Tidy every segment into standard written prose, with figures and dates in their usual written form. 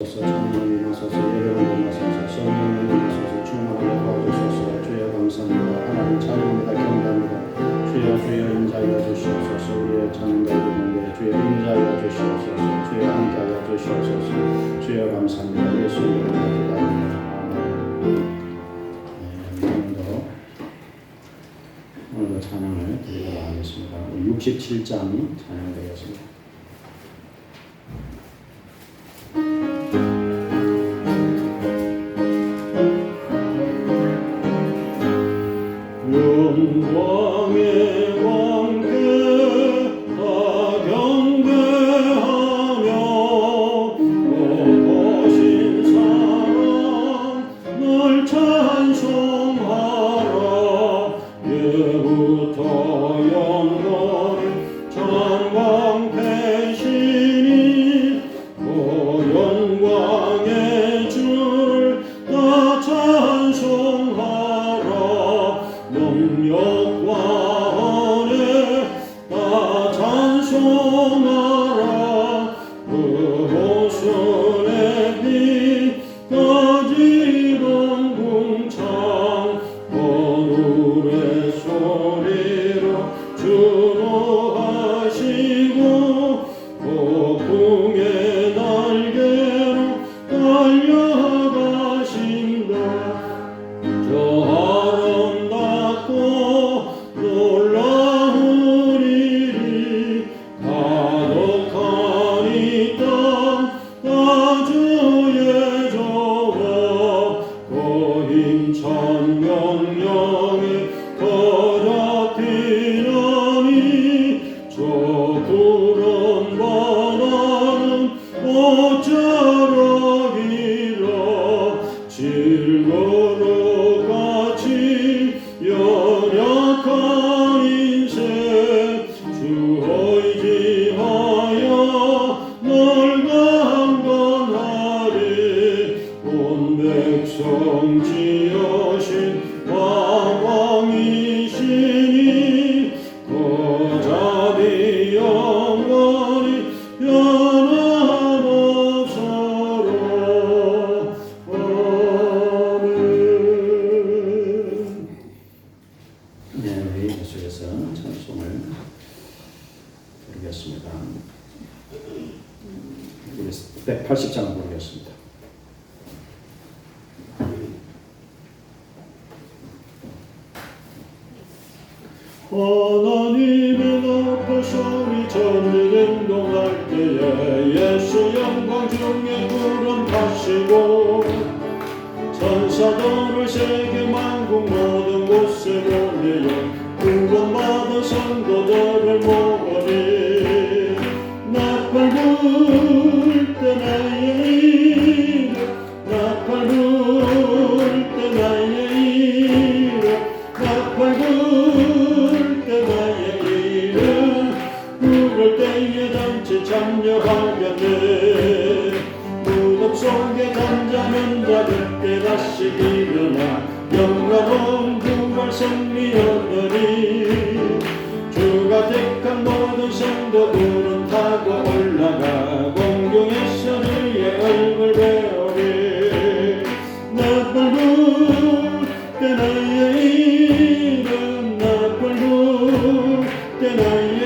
성령이 나서서 예배하게 나서서 성령이 나서서 충만하게 도와주소서. 주여 감사합니다. 하나님 찬양합니다. 경배합니다. 주여 인자하여 주시옵소서. 우리의 찬양가의 공개 주여 인자하여 주시옵소서. 주여 함께하여 주시옵소서. 주여 감사합니다. 예수님 이름으로 기도합니다. 오늘도 찬양을 드리도록 하겠습니다. 67장 찬양되겠습니다. 영광의 왕께 다 경배하며 거룩하신 사랑 널 찬송하라. 예부터 영원히 전광 배신이 그 영광의 주를 다 찬송하라. 능력과 은혜 다 찬송하라. 그 모순의 비 꺼지던 궁창 거울의 소리로 주노하시고 폭풍의 날개로 달려가신다. 저 아름답고 놀라운 일이 가득한 이 땅 다 주의 저와 그 힘찬 명령에 더럽히나니 저 구름 바다는 옷자락이라. 질거룩같이 연약한 인생 주 의지하여 널 강건하리. 온 백성 지으신 왕이시니 그 자비 영원히 변함없어라. 네, 우리 계속해서 찬송을 부르겠습니다. 우리 180장을 부르겠습니다. 하나님의 높으심이 전일 행동할 때에 예수 영광 중에 구름 타시고 천사들을 세계 만국 모든 곳에 보내어 구원받은 성도들을 모으니 나팔 불 때 나의 이름 나팔 불 때 나의 이름 나팔 불 때 나의 이름 부를 때에 잔치 참여하겠네. 무덤 속에 잠자는 자들 때 다시 일어나 영광은 부활 승리 얻으리. 주가 택한 모든 성도들은 타고 올라가 공중에서 주의 얼굴 배우리. 나팔 불 때 나의 이름 나팔 불 때 나의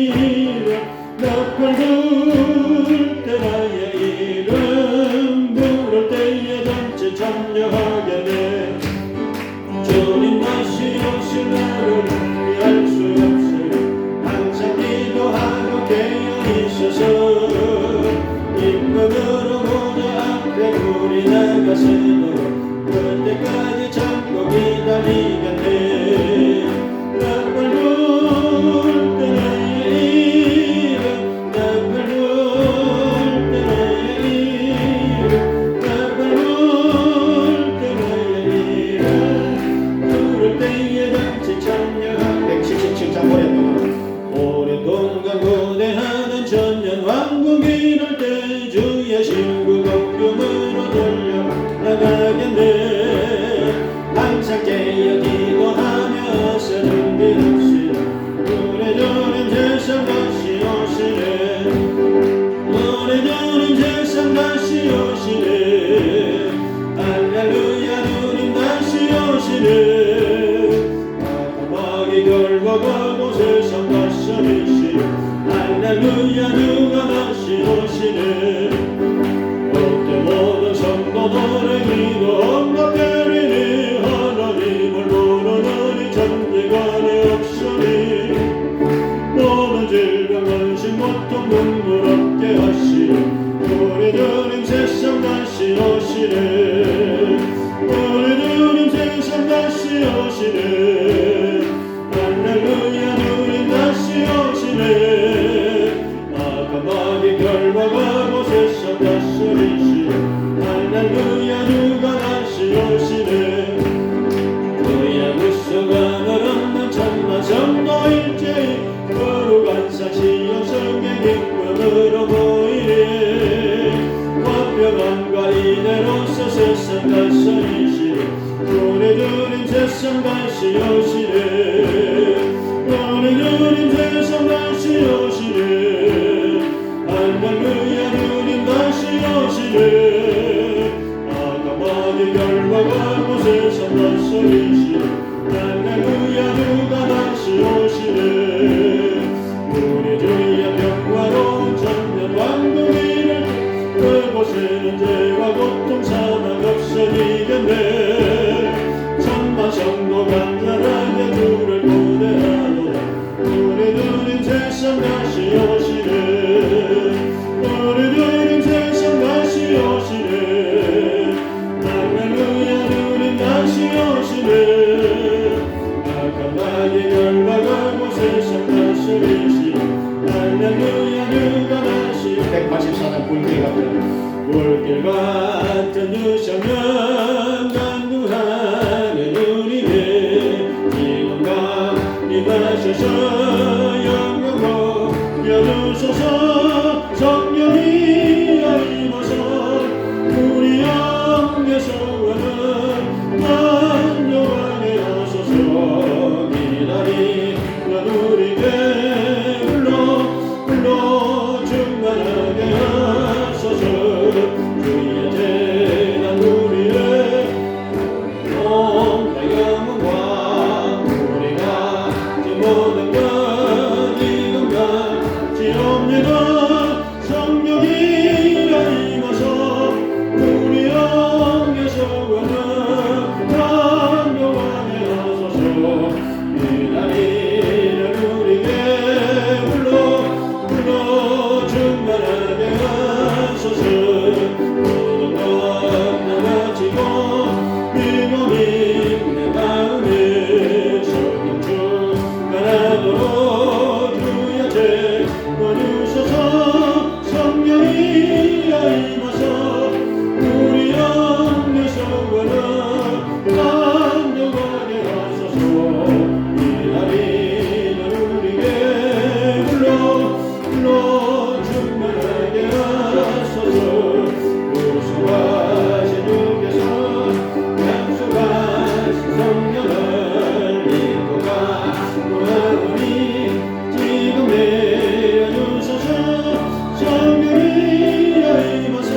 이름 나팔 불 때 나의 이름 부를 때에 잔치 참여하겠네. 주님 다시 오실 날을 피할 수 없으니 항상 기도하고 깨어 있어서 임금으로 모두 앞에 우리 나가시도록 그때까지 참고 기다리겠네. 나팔 불 때 나의 이름 나팔 불 때 나의 이름 나팔 불 때 나의 이름 부를 때에 잔치 참여한 177장 오랫동안 고대하는 천년 왕국 이룰 때 주의 신구 공중으로 돌려 나가겠네. 항상 깨어 기도하며 준비합시다. 오래전엔 세상 다시 오시네. 오래전엔 세상 다시 오시네. 할렐루야 주님 다시 오시네. 마지막이 결과가 곳에 성가시네. 할렐루야 주가 다시 오시네. 그때 모든 성도들의 기도 응답되리니 하나님을 부르는 이 천지간의 역사니 모든 질병 근심 고통 눈물 없게 하시네. 우리 주님 세상 다시 오시네. 우리 주님 세상 다시 오시네. 할렐루야 주님 다시 오시네. 마지막이 결과가고 세상 다스리시네. 할렐루야 주가 다시 오시네. 그의 구속안을 얻는 참나 성도일제히 거룩한 사시여 성의 기쁨으로 보이네. 완벽한과 이대로서 세상 다스리시네. 우리 주님 세상 다시 오시네. 우리 주님 세상 다시 오시네. 할렐루야 주님 다시 오시네. 마지막이 결과가고 세상 다스리시네. 할렐루야 주가 다시 오시네. 우리 주의 평화로운 천년 왕국이를 그곳에는 죄와 고통 사망 없어지겠네. 천만 성도 강렬하게 주를 고대하노라. 우리 주님 세상 다시 오시네. 우리 주님 세상 다시 오시네. 할렐루야 주님 다시 오시네. 마지막이 결과가고 세상 다스리시네. 할렐루야 주가 다시 184장 불길 같은 유성령 간구하는 우리의 지금과 임하셔서 영광으로 여주소서. 성령이 임하서 우리 영의 소원을 완전하게 하소서. 기다리는 우리에게 불러 충만하게 하소서. 주의 재난 우리의 온다 영혼과 우리가 지 모든 것 지금까지옵니다. 성령이 임하서 우리 영의 소원을 완전하게 하소서. 기다리는 우리에게 불러 충만하게 하소서. 모든 것 나가지고 믿음이 내 마음에 성령 충만하도록 주의 채워 주소서. 성령이 임하서 우리 영의 소원을 완전하게 하소서. 기다리는 우리에게 불러 충만하게 하소서. 구속하신 주께서 약속하신 성령을 믿고 간구하오니 지금 내려주소서. 성령이 임하서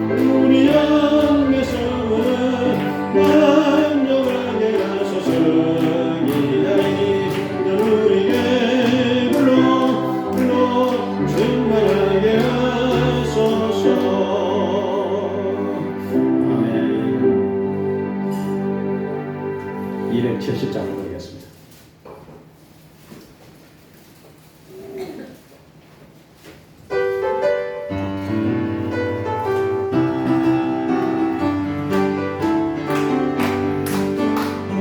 우리 영의 소원을 완전하게 하소서. 기다리는 우리에게 불러 충만하게 하소서. 아멘. 270장으로 드리겠습니다.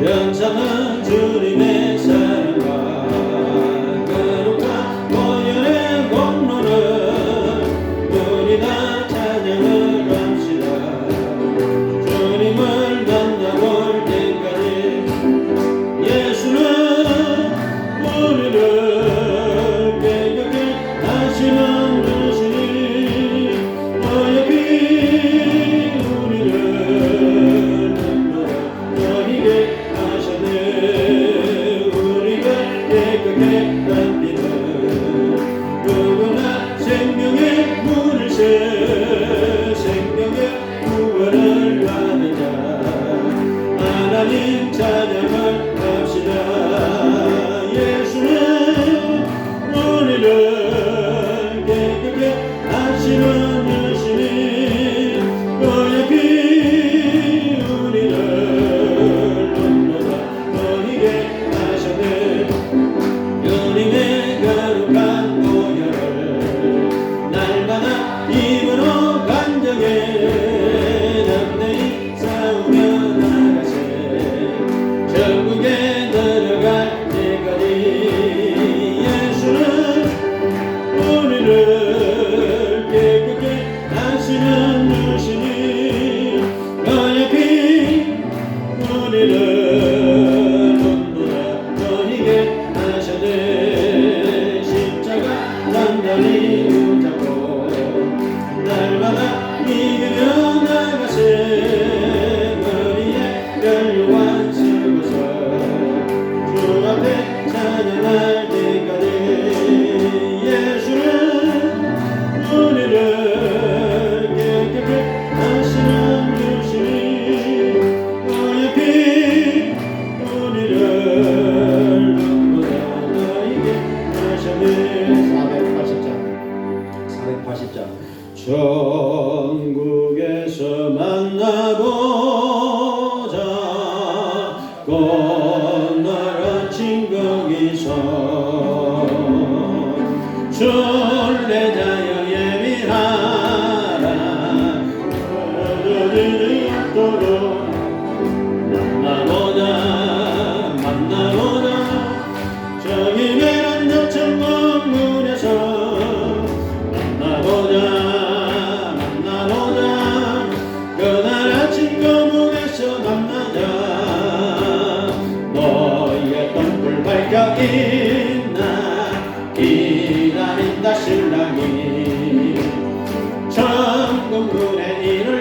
연상은 주님의 사랑과 거룩한 보혈의 공로를 우리 다 찬양을 합시다. 주님을 만나볼 때까지 예수는 우리를 깨끗게 하시는 주시니 어여비 우리를 너희게 하셨네.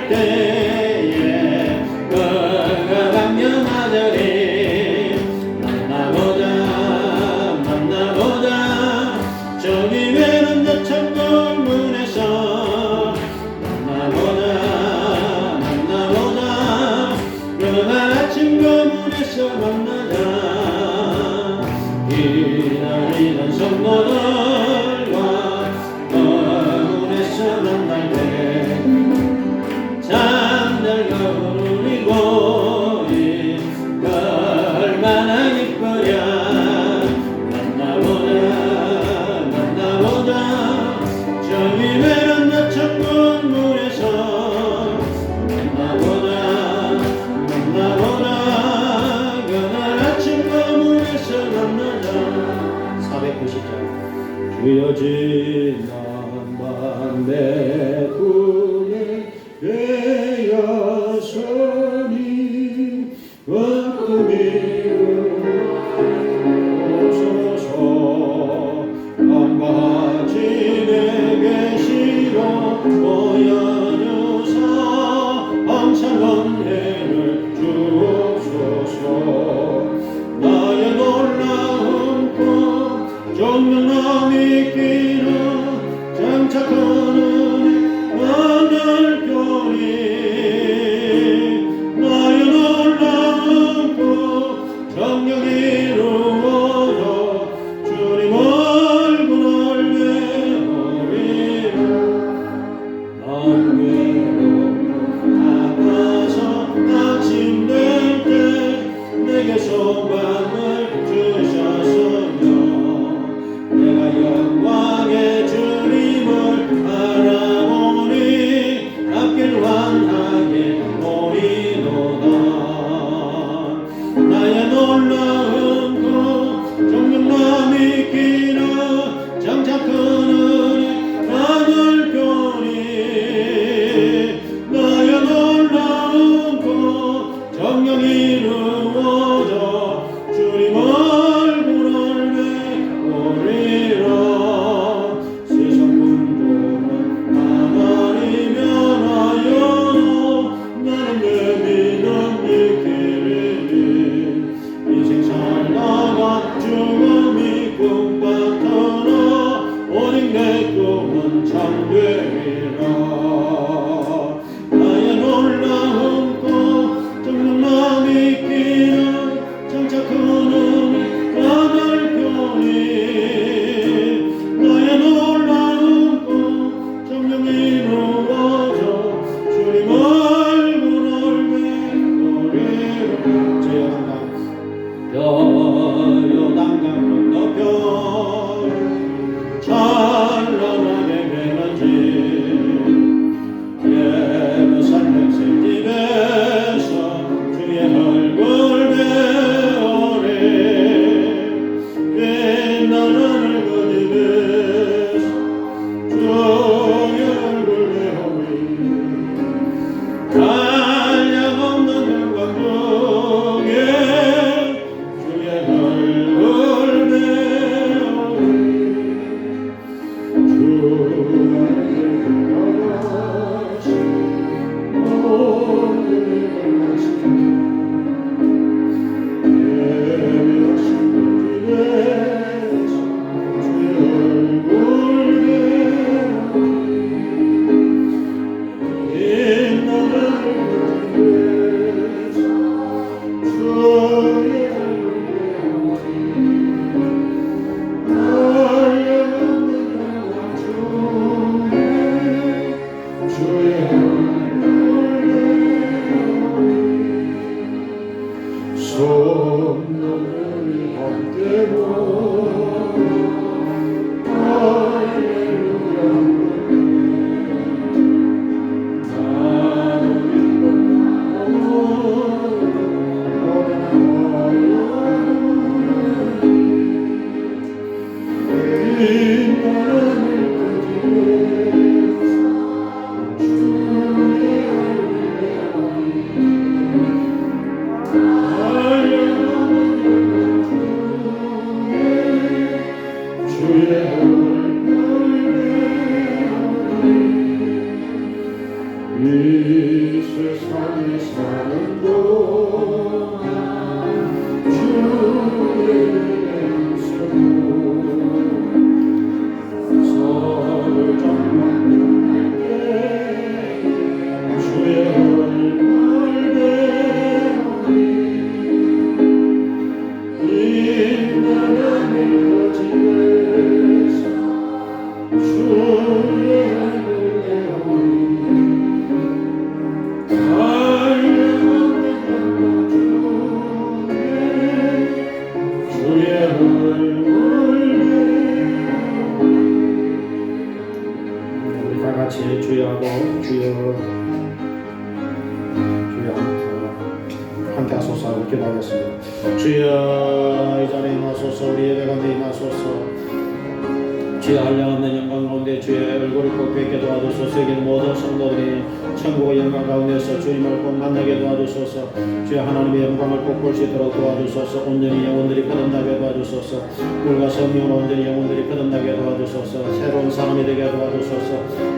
때에 그가 강림하자니 만나보자 저기 베란다 창문에서 만나보자 그날 아침 거문에서 만나자 기다리던 성도들과 거문에서 만날 때 잠들고 울리고 얼마나 기쁘랴 만나보자 저기 베란다 창문에서 만나보자 그날 아침 거문에서 만나자 490장 주여 지난 밤에 꿈에 되었으니 꿈이 없어서 한가지 내게 시로 보여주사 항상 은혜를 주옵소서 나의 놀라운 꿈 정녕 믿기는 장착한 은혜 만날거니 나의 놀라운 꿈 정녕 이루어져 주님 얼굴을 배우리라 난 외롭고 아파서 아침 될 때 내게 소망을 주셨으며 내가 영광의 주님을 바라보니 앞길 환하게 보이도다 나의 놀라운 꿈 정녕 나 믿기는 장착한 은혜 나날거니 나의 놀라운 꿈 정녕 이루어져 주님 얼굴을 배우리라 세상 풍조는 하나님의 하여도 나는 내 믿음 지키리니 인생 살다가 죽음이 꿈같으나 오직 내 꿈은 참되리라 나의 놀라운 꿈 정녕 나 믿기는 장착한 은혜 나날거니 나의 놀라운 꿈 정녕 이루어져 주님 얼굴을 배우리라 요단강 건너편 찬란하게 배는지 예루살렘 샘집에서 주의 얼굴 배우리 빛나는 하늘 그 집에서 주의 얼굴 배우리 한량없는 영광 중에 주의 얼굴 배우리 주의 얼굴 세상에 사는 동안 주의 은혜로 서로 정막하게 주의 얼굴 배우니 빛나는 일거지에서 주의 주여하고 주여 함께 하소서 기도하겠습니다. 주여 이 자리에 임하소서 우리 예배 가운데 임하소서 주여 한량없는 영광 가운데 주의 얼굴을 꼭 뵙게 도와주소서. 여기 모든 성도들이 천국의 영광 가운데서 주님을 꼭 만나게 도와주소서. 주여 하나님의 영광을 꼭 볼 수 있도록 도와주소서. 온전히 영혼들이 거듭나게 도와주소서. 물과 성령으로 온전히 영혼들이 거듭나게 도와주소서. 새로운 사람이 되게 도와주소서.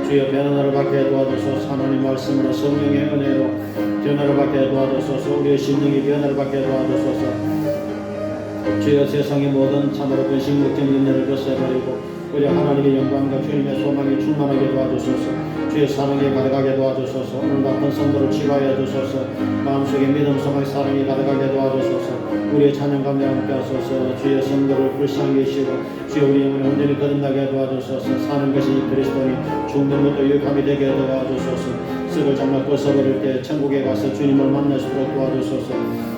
주여 변화를 받게 도와주소서. 하나님 말씀으로 성령의 은혜로 변화를 받게 도와주소서. 우리의 심령이 변화를 받게 도와주소서. 주여 세상의 모든 참으로 근심 걱정 염려를 벗어버리고 우리 하나님의 영광과 주님의 소망이 충만하게 도와주소서. 주의 사랑이 가득하게 도와주소서. 오늘 같은 성도를 치유하여 주소서. 마음속에 믿음, 소망, 사랑이 가득하게 도와주소서. 우리의 찬양 가운데 함께 하소서. 주의 성도를 불쌍히 여시고 주여 우리 영혼을 온전히 거듭나게 도와주소서. 사는 것이 그리스도니 죽는 것도 유익함이 되게 도와주소서. 썩을 장막 벗어버릴 때 천국에 가서 주님을 만날 수 있도록 도와주소서.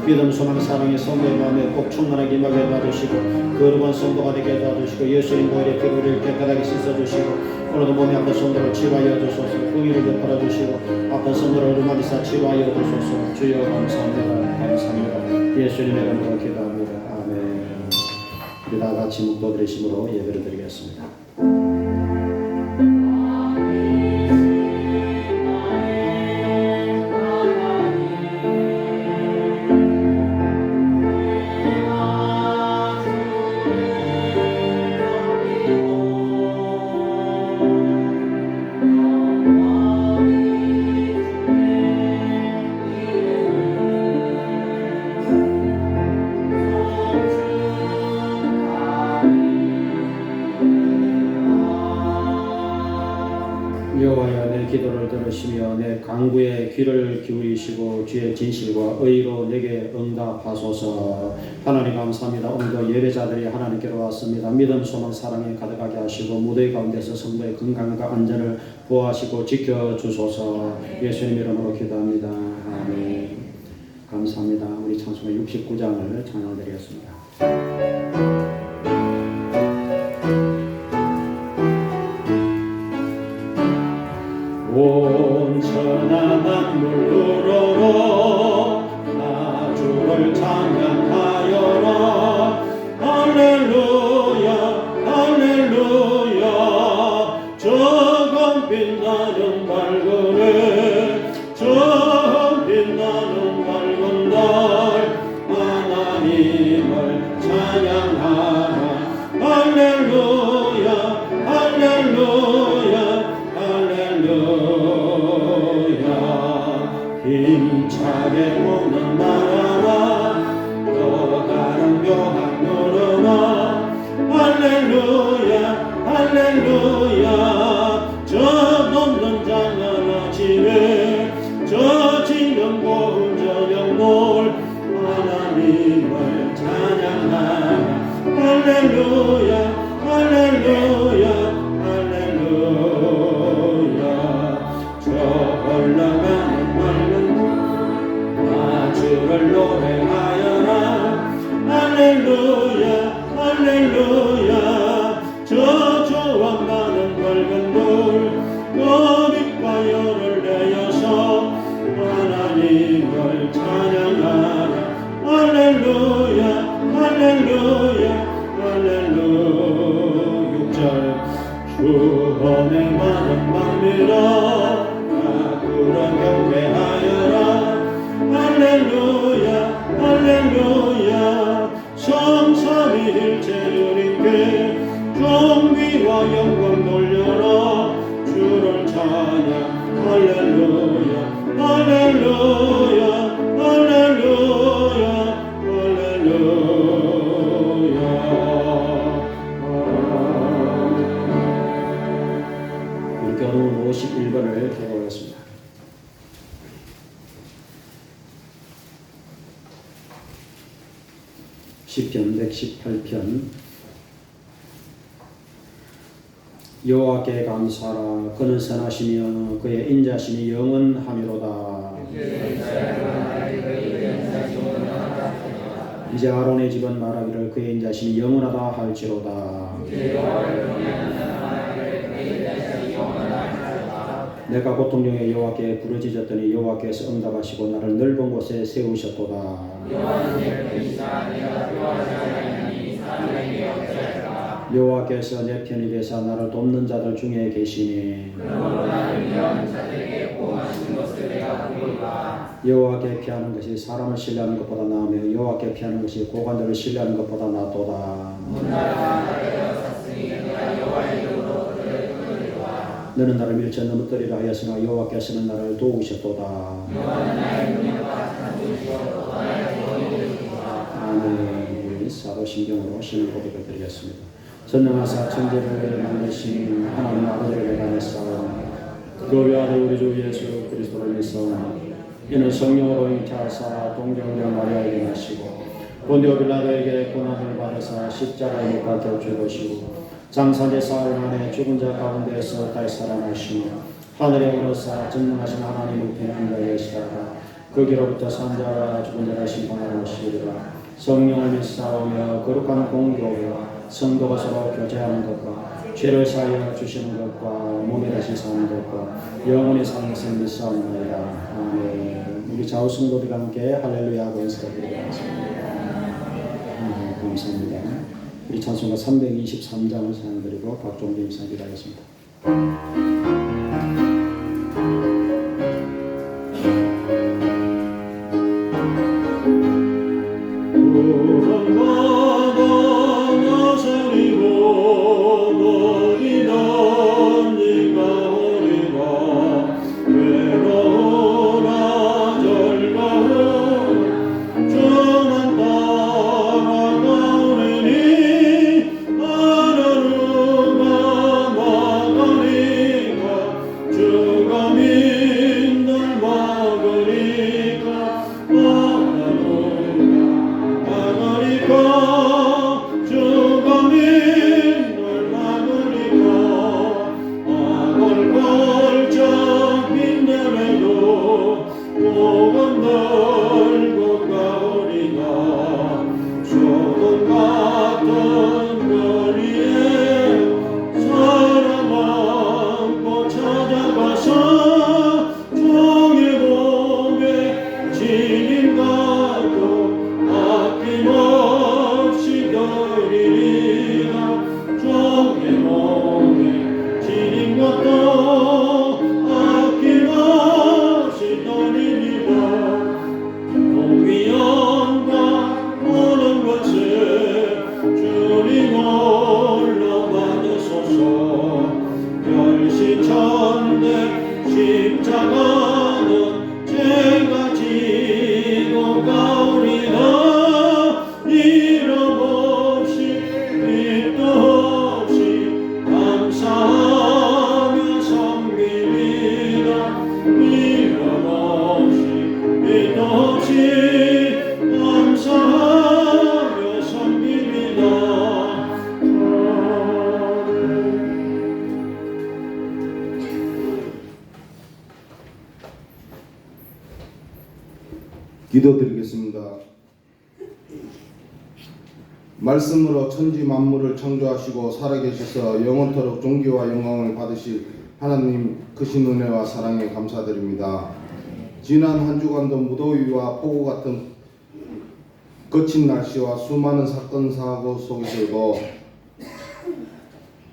믿음, 소망, 사랑이 성도의 마음에 꼭 충만하게 임하게 도와주시고 거룩한 성도가 되게 도와주시고 예수님 보혈의 피부를 깨끗하게 씻어주시고 오늘도 몸에 아픈 성도를 치유하여 주소서. 긍휼을 베풀어 주시고 아픈 성도를 얼마디사 치유하여 주소서. 주여 감사합니다. 감사합니다. 예수님의 이름으로 기도합니다. 아멘. 우리 다 같이 묵도 드리심으로 예배를 드리겠습니다. 여호와여 내 기도를 들으시며 내 간구에 귀를 기울이시고 주의 진실과 의로 내게 응답하소서. 하나님 감사합니다. 오늘도 예배자들이 하나님께로 왔습니다. 믿음, 소망, 사랑에 가득하게 하시고 무대 가운데서 성도의 건강과 안전을 보호하시고 지켜주소서. 예수님 이름으로 기도합니다. 아멘. 감사합니다. 우리 찬송가 69장을 찬양드리겠습니다. 온 천하 만물 우러러 나 주를 찬양하여라. 할렐루야 할렐루야. 저건 빛나는 밝은 해 저 빛나는 밝은 날 하나님을 찬양하라. 할렐루야 할렐루야 힘차게 먹는 나라와 또 다른 묘한 노래와 할렐루야 할렐루야. 저 높는 장하나 집에 저 지는 고운 저녁놀 하나님을 찬양하라. 할렐루야 할렐루야 할렐루야. 저 올라가는 주를 노래하여라. 할렐루야 할렐루야. 저 조와 많은 밝은 돌 거듭과 열을 내어서 하나님을 찬양하라. 할렐루야 할렐루야 할렐루야. 6절 주 은혜 많은 맘이라 가꾸라 경배하여라. 할렐루야 할렐루야. 성삼위일체 주님께 존귀와 영광 돌려라. 주를 찬양 할렐루야 시편 118편. 여호와께 감사하라. 그는 선하시며 그의 인자심이 영원하미로다. 이제 아론의 집은 말하기를 그의 인자심이 영원하다 할지로다. 내가 고통 중에 여호와께 부르짖었더니 여호와께서 응답하시고 나를 넓은 곳에 세우셨도다. 여호와께서 내 편이 되사 나를 돕는 자들 중에 계시니 여호와께 피하는 것이 사람을 신뢰하는 것보다 나으며 여호와께 피하는 것이 고관들을 신뢰하는 것보다 낫도다. 너는 나를 밀쳐 넘어뜨리라 하였으나 여호와께서는 나를 도우셨도다. 아멘. 사도신경으로 신을 고백을 드리겠습니다. 전능하사 천지를 만드신 하나님 아버지를 대단했사오니 그 외아들 우리 주 예수 그리스도를 믿사오니 이는 성령으로 잉태하사 동정녀 마리아에게 나시고 본디오 빌라도에게 고난을 받으사 십자가에 못 박혀 죽으시고 장사제 사흘 만에 죽은 자 가운데에서 다시 살아나시며 하늘에 오르사 전능하신 하나님 우편에 앉아 계시다가 거기로부터 산자와 죽은 자를 심판하러 오시리라. 성령을 믿사오며 거룩한 공교회와 성도가 서로 교제하는 것과 죄를 사하여 주시는 것과 몸에 다시 사는 것과 영원히 사는 것을 믿사옵나이다. 아멘. 우리 좌우 성도들과 함께 할렐루야 하고 인사드리겠습니다. 감사합니다. 우리 찬송가 323장을 사용드리고 박종진 임상 기도하겠습니다. 기도드리겠습니다. 말씀으로 천지 만물을 창조하시고 살아계셔서 영원토록 존귀와 영광을 받으실 하나님 크신 은혜와 사랑에 감사드립니다. 지난 한 주간도 무더위와 폭우 같은 거친 날씨와 수많은 사건 사고 속에서도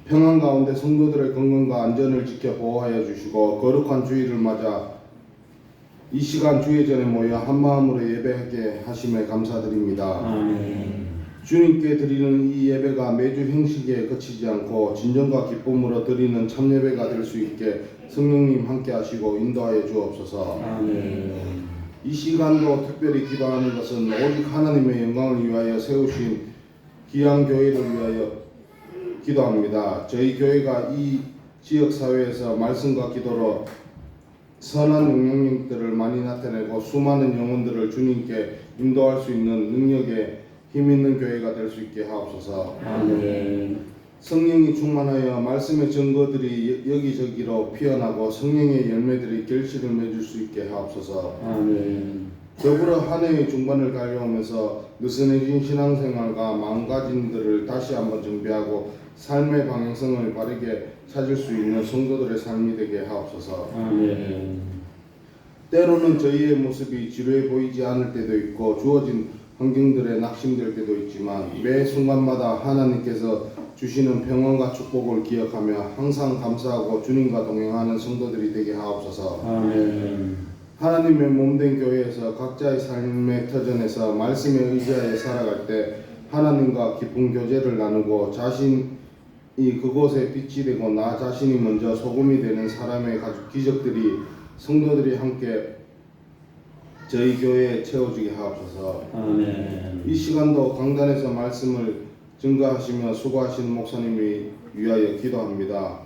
평안 가운데 성도들의 건강과 안전을 지켜 보호하여 주시고 거룩한 주일을 맞아 이 시간 주예전에 모여 한마음으로 예배하게 하심에 감사드립니다. 아멘. 주님께 드리는 이 예배가 매주 형식에 그치지 않고 진정과 기쁨으로 드리는 참예배가 될 수 있게 성령님 함께 하시고 인도하여 주옵소서. 아멘. 이 시간도 특별히 기도하는 것은 오직 하나님의 영광을 위하여 세우신 귀한 교회를 위하여 기도합니다. 저희 교회가 이 지역사회에서 말씀과 기도로 선한 영향력들을 많이 나타내고 수많은 영혼들을 주님께 인도할 수 있는 능력의 힘 있는 교회가 될 수 있게 하옵소서. 아멘. 성령이 충만하여 말씀의 증거들이 여기저기로 피어나고 성령의 열매들이 결실을 맺을 수 있게 하옵소서. 아멘. 더불어 한 해의 중반을 달려오면서 느슨해진 신앙생활과 마음가짐들을 다시 한번 정비하고 삶의 방향성을 바르게 찾을 수 있는 성도들의 삶이 되게 하옵소서. 아멘. 때로는 저희의 모습이 지루해 보이지 않을 때도 있고 주어진 환경들에 낙심될 때도 있지만 매 순간마다 하나님께서 주시는 평안과 축복을 기억하며 항상 감사하고 주님과 동행하는 성도들이 되게 하옵소서. 아멘. 하나님의 몸된 교회에서 각자의 삶의 터전에서 말씀에 의지하여 살아갈 때 하나님과 깊은 교제를 나누고 자신이 그곳에 빛이 되고 나 자신이 먼저 소금이 되는 사람의 기적들이 성도들이 함께 저희 교회에 채워지게 하옵소서. 아멘. 이 시간도 강단에서 말씀을 증거하시며 수고하시는 목사님이 위하여 기도합니다.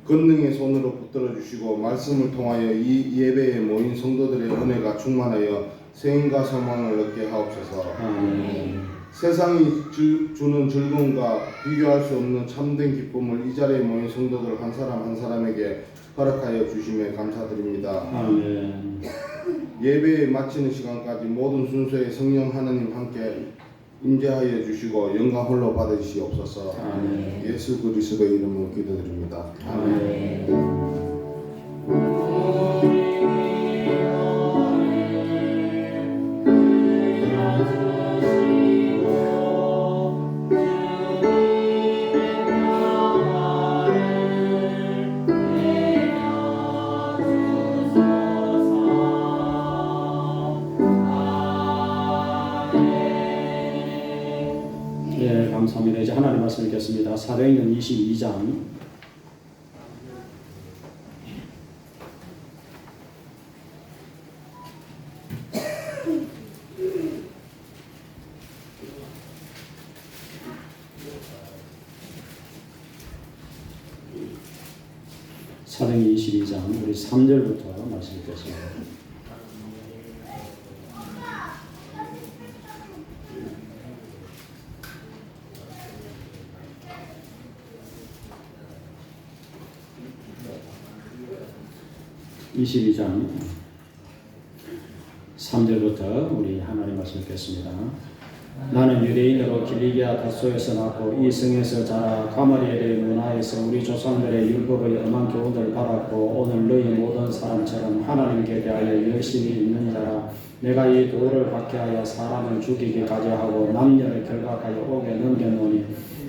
권능의 손으로 붙들어 주시고 말씀을 통하여 이 예배에 모인 성도들의 은혜가 충만하여 생인과 소망을 얻게 하옵소서. 아멘. 세상이 주는 즐거움과 비교할 수 없는 참된 기쁨을 이 자리에 모인 성도들 한 사람 한 사람에게 허락하여 주심에 감사드립니다. 아멘. 예배 마치는 시간까지 모든 순서에 성령 하나님 함께 임재하여 주시고 영광 홀로 받으시옵소서. 아멘. 예수 그리스도의 이름으로 기도드립니다. 아멘. 네, 감사합니다. 이제 하나님 말씀 읽겠습니다. 사도행전 22장 22장 우리 3절부터 말씀 읽겠습니다. (22장) 3절부터 우리 하나님 말씀 읽겠습니다. 나는 유대인으로 길리기아 다소에서 낳고 이 성에서 자라 가말리엘의 문화에서 우리 조상들의 율법의 엄한 교훈을 받았고 오늘 너희 모든 사람처럼 하나님께 대하여 열심히 있는 자라. 내가 이 도를 박해하여 사람을 죽이기까지 하고 남녀를 결박하여 옥에 넘겨놓으니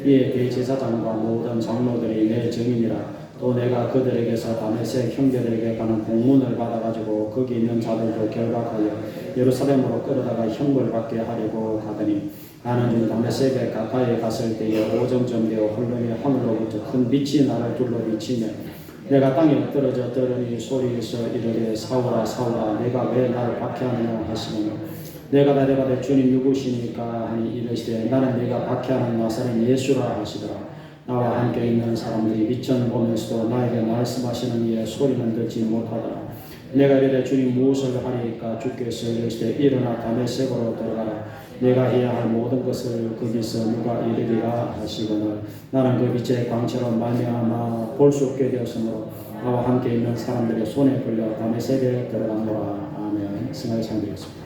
이에 대제사장과 모든 장로들이 내 증인이라. 또 내가 그들에게서 다메섹 형제들에게 가는 공문을 받아가지고 거기 있는 자들도 결박하여 예루살렘으로 끌어다가 형벌 받게 하려고 하더니 나는 다메섹에 가까이 갔을 때에 오정점 되어 흘러니 하늘로부터 큰 빛이 나를 둘러 비치며 내가 땅에 떨어져 들으니 소리에서 이르되 사울아 사울아 내가 왜 나를 박해하느냐 하시니 내가 대답하되 주님 누구시니까 하니 이르시되 나는 네가 박해하는 나사렛 예수라 하시더라. 나와 함께 있는 사람들이 미천 보면서도 나에게 말씀하시는 이의 소리는 듣지 못하더라. 내가 이르되 주님 무엇을 하리이까 주께서 이르시되 일어나 다메섹으로 들어가라. 내가 해야 할 모든 것을 거기서 누가 이르리라 하시거늘 나는 그 빛의 광채로 말미암아 볼 수 없게 되었으므로 나와 함께 있는 사람들의 손에 걸려 다메섹에 들어가노라. 아멘. 승하에 상드리겠습니다.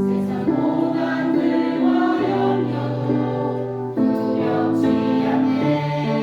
세상 모든 들과 염려도 두렵지 않네.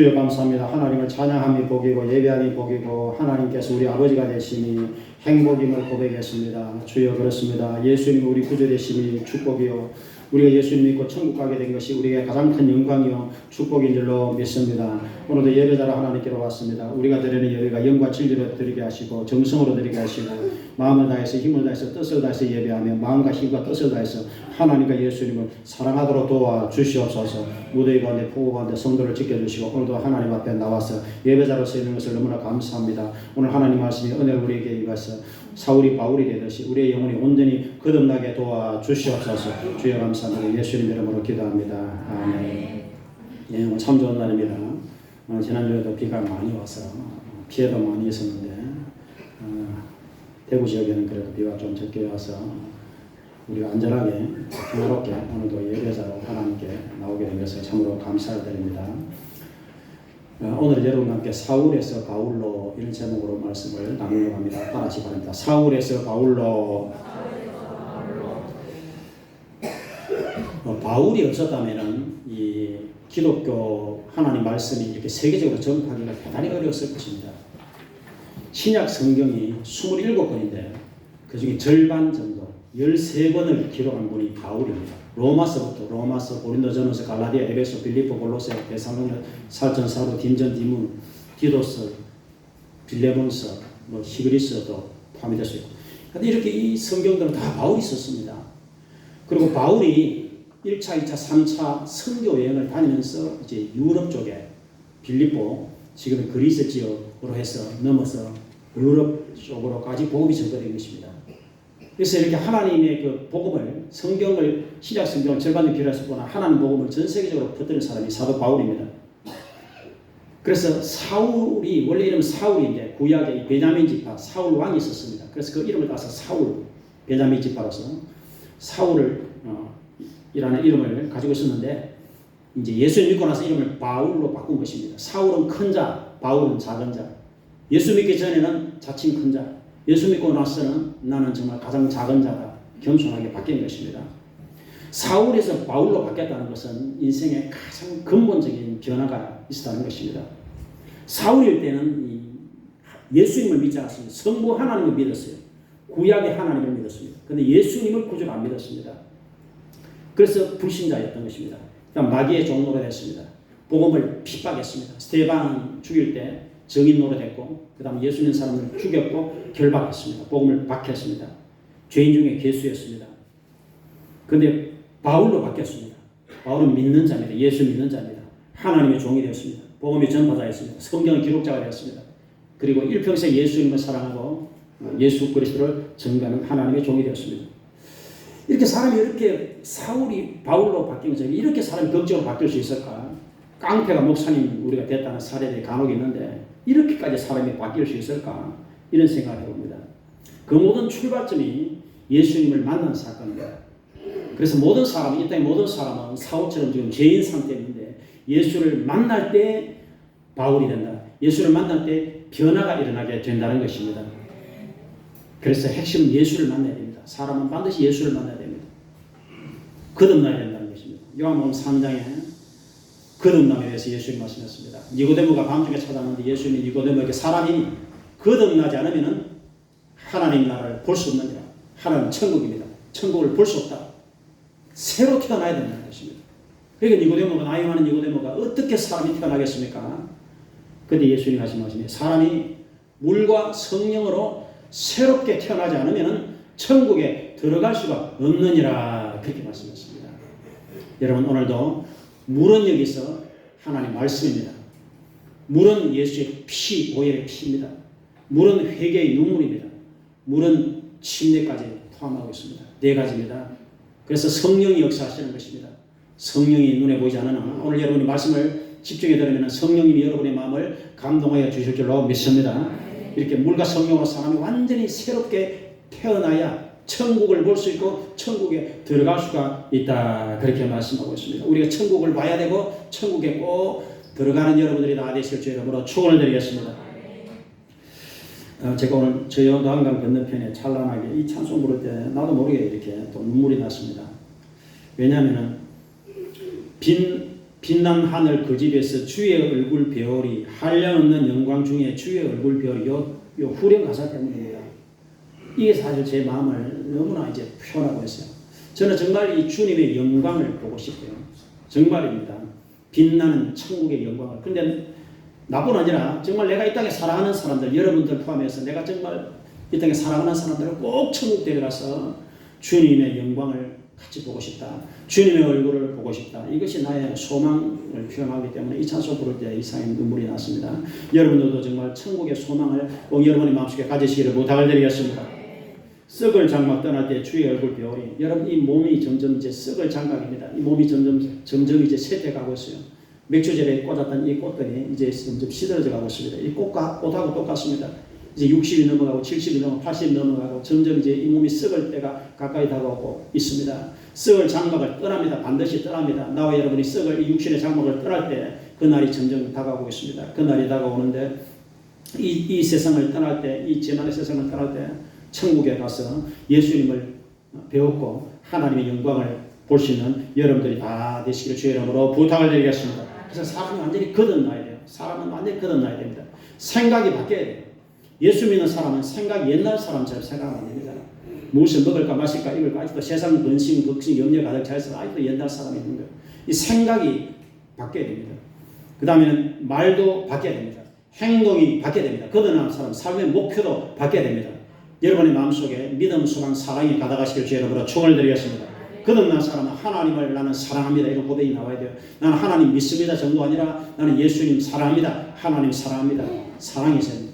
주여 감사합니다. 하나님을 찬양함이 복이고 예배함이 복이고 하나님께서 우리 아버지가 되시니 행복임을 고백했습니다. 주여 그렇습니다. 예수님이 우리 구주 되심이 축복이요. 우리가 예수님 믿고 천국 가게 된 것이 우리에게 가장 큰 영광이요 축복인 줄로 믿습니다. 오늘도 예배자로 하나님께로 왔습니다. 우리가 드리는 예배가 영과 진리로 드리게 하시고 정성으로 드리게 하시고 마음을 다해서 힘을 다해서 뜻을 다해서 예배하며 마음과 힘과 뜻을 다해서 하나님과 예수님을 사랑하도록 도와주시옵소서. 무대 가운데 포구 가운데 성도를 지켜주시고 오늘도 하나님 앞에 나와서 예배자로서 있는 것을 너무나 감사합니다. 오늘 하나님 말씀이 은혜를 우리에게 입어서 사울이 바울이 되듯이 우리의 영혼이 온전히 거듭나게 도와주시옵소서. 주여 감사합니다. 예수님 이름으로 기도합니다. 아멘. 예, 오늘 참 좋은 날입니다. 지난주에도 비가 많이 와서 피해도 많이 있었는데 대구 지역에는 그래도 비가 좀 적게 와서 우리가 안전하게 평화롭게 오늘도 예배자로 하나님께 나오게 된 것을 참으로 감사를 드립니다. 오늘 여러분과 함께 사울에서 바울로 이런 제목으로 말씀을 나누려고 합니다. 따라하시기 바랍니다. 사울에서 바울로. 바울이 없었다면은 이 기독교 하나님 말씀이 이렇게 세계적으로 전파하기가 대단히 어려웠을 것입니다. 신약 성경이 27권인데 그 중에 절반 정도 13권을 기록한 분이 바울입니다. 로마서, 고린도전서, 갈라디아, 에베소, 빌립보, 골로새, 데살로니가, 살전사로, 딘전, 디문, 디도서, 빌레몬서, 히브리서도 포함이 될 수 있고. 근데 이렇게 이 성경들은 다 바울이 썼습니다. 그리고 바울이 1차, 2차, 3차 선교 여행을 다니면서 이제 유럽 쪽에 빌립보, 지금은 그리스 지역으로 해서 넘어서 유럽 쪽으로까지 복음이 전거된 것입니다. 그래서 이렇게 하나님의 그 복음을 성경을 신약 성경을 절반을 기록했거나 하나님 복음을 전 세계적으로 퍼뜨린 사람이 사도 바울입니다. 그래서 사울이 원래 이름은 사울인데 구약에 베냐민 지파 사울 왕이 있었습니다. 그래서 그 이름을 따서 사울 베냐민 지파로서 사울을 이라는 이름을 가지고 있었는데 이제 예수 믿고 나서 이름을 바울로 바꾼 것입니다. 사울은 큰 자, 바울은 작은 자. 예수 믿기 전에는 자칭 큰 자. 예수 믿고 나서는 나는 정말 가장 작은 자다. 겸손하게 바뀐 것입니다. 사울에서 바울로 바뀌었다는 것은 인생의 가장 근본적인 변화가 있었다는 것입니다. 사울일 때는 예수님을 믿지 않았습니다. 성부 하나님을 믿었어요. 구약의 하나님을 믿었습니다. 그런데 예수님을 구주로 안 믿었습니다. 그래서 불신자였던 것입니다. 그러니까 마귀의 종로가 됐습니다. 복음을 핍박했습니다. 스데반 죽일 때 정인노로 됐고 그 다음에 예수 믿는 사람을 죽였고 결박했습니다. 복음을 박했습니다. 죄인 중에 괴수였습니다. 그런데 바울로 바뀌었습니다. 바울은 믿는 자입니다. 예수 믿는 자입니다. 하나님의 종이 되었습니다. 복음의 전파자였습니다. 성경 기록자가 되었습니다. 그리고 일평생 예수님을 사랑하고 예수 그리스도를 전가하는 하나님의 종이 되었습니다. 이렇게 사람이 이렇게 사울이 바울로 바뀌는 점이 이렇게 사람이 극적으로 바뀔 수 있을까? 깡패가 목사님 우리가 됐다는 사례들이 간혹 있는데 이렇게까지 사람이 바뀔 수 있을까? 이런 생각을 해봅니다. 그 모든 출발점이 예수님을 만난 사건입니다. 그래서 모든 사람, 이 땅의 모든 사람은 사울처럼 지금 죄인 상태인데 예수를 만날 때 바울이 된다. 예수를 만날 때 변화가 일어나게 된다는 것입니다. 그래서 핵심은 예수를 만나야 됩니다. 사람은 반드시 예수를 만나야 됩니다. 거듭나야 된다는 것입니다. 요한복음 3장에 거듭남에 대해서 예수님이 말씀했습니다. 니고데모가 밤중에 찾아왔는데 예수님이 니고데모에게 사람이 거듭나지 않으면 하나님 나라를 볼 수 없느니라. 하나님은 천국입니다. 천국을 볼 수 없다. 새로 태어나야 된다는 것입니다. 그러니까 니고데모가 나이 많은 니고데모가 어떻게 사람이 태어나겠습니까? 그런데 예수님이 하신 말씀이 사람이 물과 성령으로 새롭게 태어나지 않으면 천국에 들어갈 수가 없느니라 그렇게 말씀하셨습니다. 여러분 오늘도 물은 여기서 하나님 말씀입니다. 물은 예수의 피, 보혈의 피입니다. 물은 회개의 눈물입니다. 물은 침례까지 포함하고 있습니다. 네 가지입니다. 그래서 성령이 역사하시는 것입니다. 성령이 눈에 보이지 않으나 오늘 여러분이 말씀을 집중해 들으면 성령님이 여러분의 마음을 감동하여 주실 줄로 믿습니다. 이렇게 물과 성령으로 사람이 완전히 새롭게 태어나야 천국을 볼 수 있고 천국에 들어갈 수가 있다 그렇게 말씀하고 있습니다. 우리가 천국을 봐야 되고 천국에 꼭 들어가는 여러분들이 다 되실 줄 여러분으로 축원을 드리겠습니다. 제가 오늘 저여도 한강 건너편에 찬란하게 이 찬송 부를 때 나도 모르게 이렇게 또 눈물이 났습니다. 왜냐하면 빈 빛난 하늘 그 집에서 주의 얼굴 배우리 한량없는 영광 중에 주의 얼굴 배우리 요 후렴 가사 때문입니다. 이게 사실 제 마음을 너무나 이제 표현하고 있어요. 저는 정말 이 주님의 영광을 보고 싶어요. 정말입니다. 빛나는 천국의 영광을. 근데 나뿐 아니라 정말 내가 이 땅에 사랑하는 사람들, 여러분들 포함해서 내가 정말 이 땅에 사랑하는 사람들은 꼭 천국 데려가서 주님의 영광을 같이 보고 싶다. 주님의 얼굴을 보고 싶다. 이것이 나의 소망을 표현하기 때문에 이 찬송 부를 때 이상의 눈물이 났습니다. 여러분들도 정말 천국의 소망을 꼭 여러분의 마음속에 가지시기를 부탁을 드리겠습니다. 썩을 장막 떠날 때 주의 얼굴 배우리. 여러분 이 몸이 점점 이제 썩을 장막입니다. 이 몸이 점점 이제 쇠퇴가고 있어요. 맥주 절에 꽂았던 이 꽃들이 이제 점점 시들어져 가고 있습니다. 이 꽃하고 똑같습니다. 이제 60이 넘어가고 70이 넘어가고 80이 넘어가고 점점 이제 이 몸이 썩을 때가 가까이 다가오고 있습니다. 썩을 장막을 떠납니다. 반드시 떠납니다. 나와 여러분이 썩을 이 육신의 장막을 떠날 때 그 날이 점점 다가오고 있습니다. 그 날이 다가오는데 이 세상을 떠날 때, 이 재난의 세상을 떠날 때 천국에 가서 예수님을 배웠고 하나님의 영광을 볼 수 있는 여러분들이 다 되시기를 주의 이름으로 부탁을 드리겠습니다. 그래서 사람이 완전히 거듭나야 돼요. 사람은 완전히 거듭나야 됩니다. 생각이 바뀌어야 돼요. 예수 믿는 사람은 생각이 옛날 사람처럼 생각하면 안 됩니다. 무엇을 먹을까 마실까 입을까 아직도 세상 근심, 걱정, 염려 가득 차 있어서 아직도 옛날 사람이 있는 거예요. 이 생각이 바뀌어야 됩니다. 그 다음에는 말도 바뀌어야 됩니다. 행동이 바뀌어야 됩니다. 거듭난 사람, 삶의 목표도 바뀌어야 됩니다. 여러분의 마음속에 믿음, 소망, 사랑이 가득하시길 주의 이름으로 축원을 드리겠습니다. 거듭난 사람은 하나님을 나는 사랑합니다. 이런 고백이 나와야 돼요. 나는 하나님 믿습니다 정도 아니라 나는 예수님 사랑합니다. 하나님 사랑합니다. 사랑이 있어야 돼요.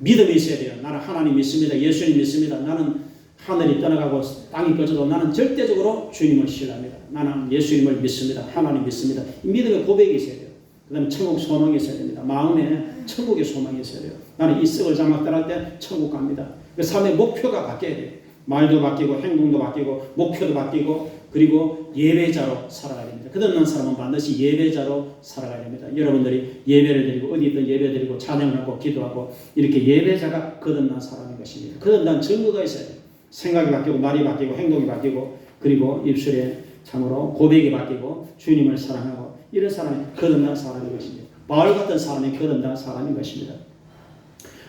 믿음이 있어야 돼요. 나는 하나님 믿습니다. 예수님 믿습니다. 나는 하늘이 떠나가고 땅이 꺼져도 나는 절대적으로 주님을 신뢰합니다. 나는 예수님을 믿습니다. 하나님 믿습니다. 이 믿음의 고백이 있어야 돼요. 그 다음에 천국 소망이 있어야 됩니다. 마음에 천국의 소망이 있어야 돼요. 나는 이 썩을 장막 떠날 때 천국 갑니다. 그 삶의 목표가 바뀌어야 돼요. 말도 바뀌고 행동도 바뀌고 목표도 바뀌고 그리고 예배자로 살아가야 됩니다. 거듭난 사람은 반드시 예배자로 살아가야 됩니다. 여러분들이 예배를 드리고 어디 있든 예배 드리고 찬양하고 기도하고 이렇게 예배자가 거듭난 사람인 것입니다. 거듭난 증거가 있어야 돼요. 생각이 바뀌고 말이 바뀌고 행동이 바뀌고 그리고 입술에 참으로 고백이 바뀌고 주님을 사랑하고 이런 사람이 거듭난 사람인 것입니다. 바울 같은 사람이 거듭난 사람인 것입니다.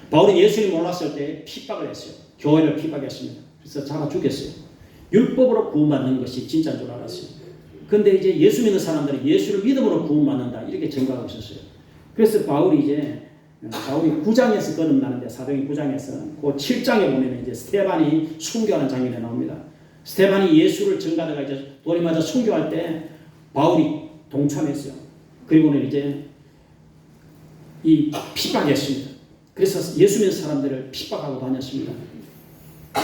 바울이 예수님 몰랐을 때 핍박을 했어요. 교회를 핍박했습니다. 그래서 잡아 죽였어요. 율법으로 구원받는 것이 진짜인 줄 알았어요. 그런데 이제 예수 믿는 사람들이 예수를 믿음으로 구원받는다 이렇게 증거하고 있었어요. 그래서 바울이 9장에서 거듭나는데 사도행 9장에서 그 7장에 보면 이제 스테반이 순교하는 장면이 나옵니다. 스테반이 예수를 증거하다가 이제 돌이 맞아 순교할 때 바울이 동참했어요. 그리고는 이제 이 핍박했습니다. 그래서 예수 믿는 사람들을 핍박하고 다녔습니다.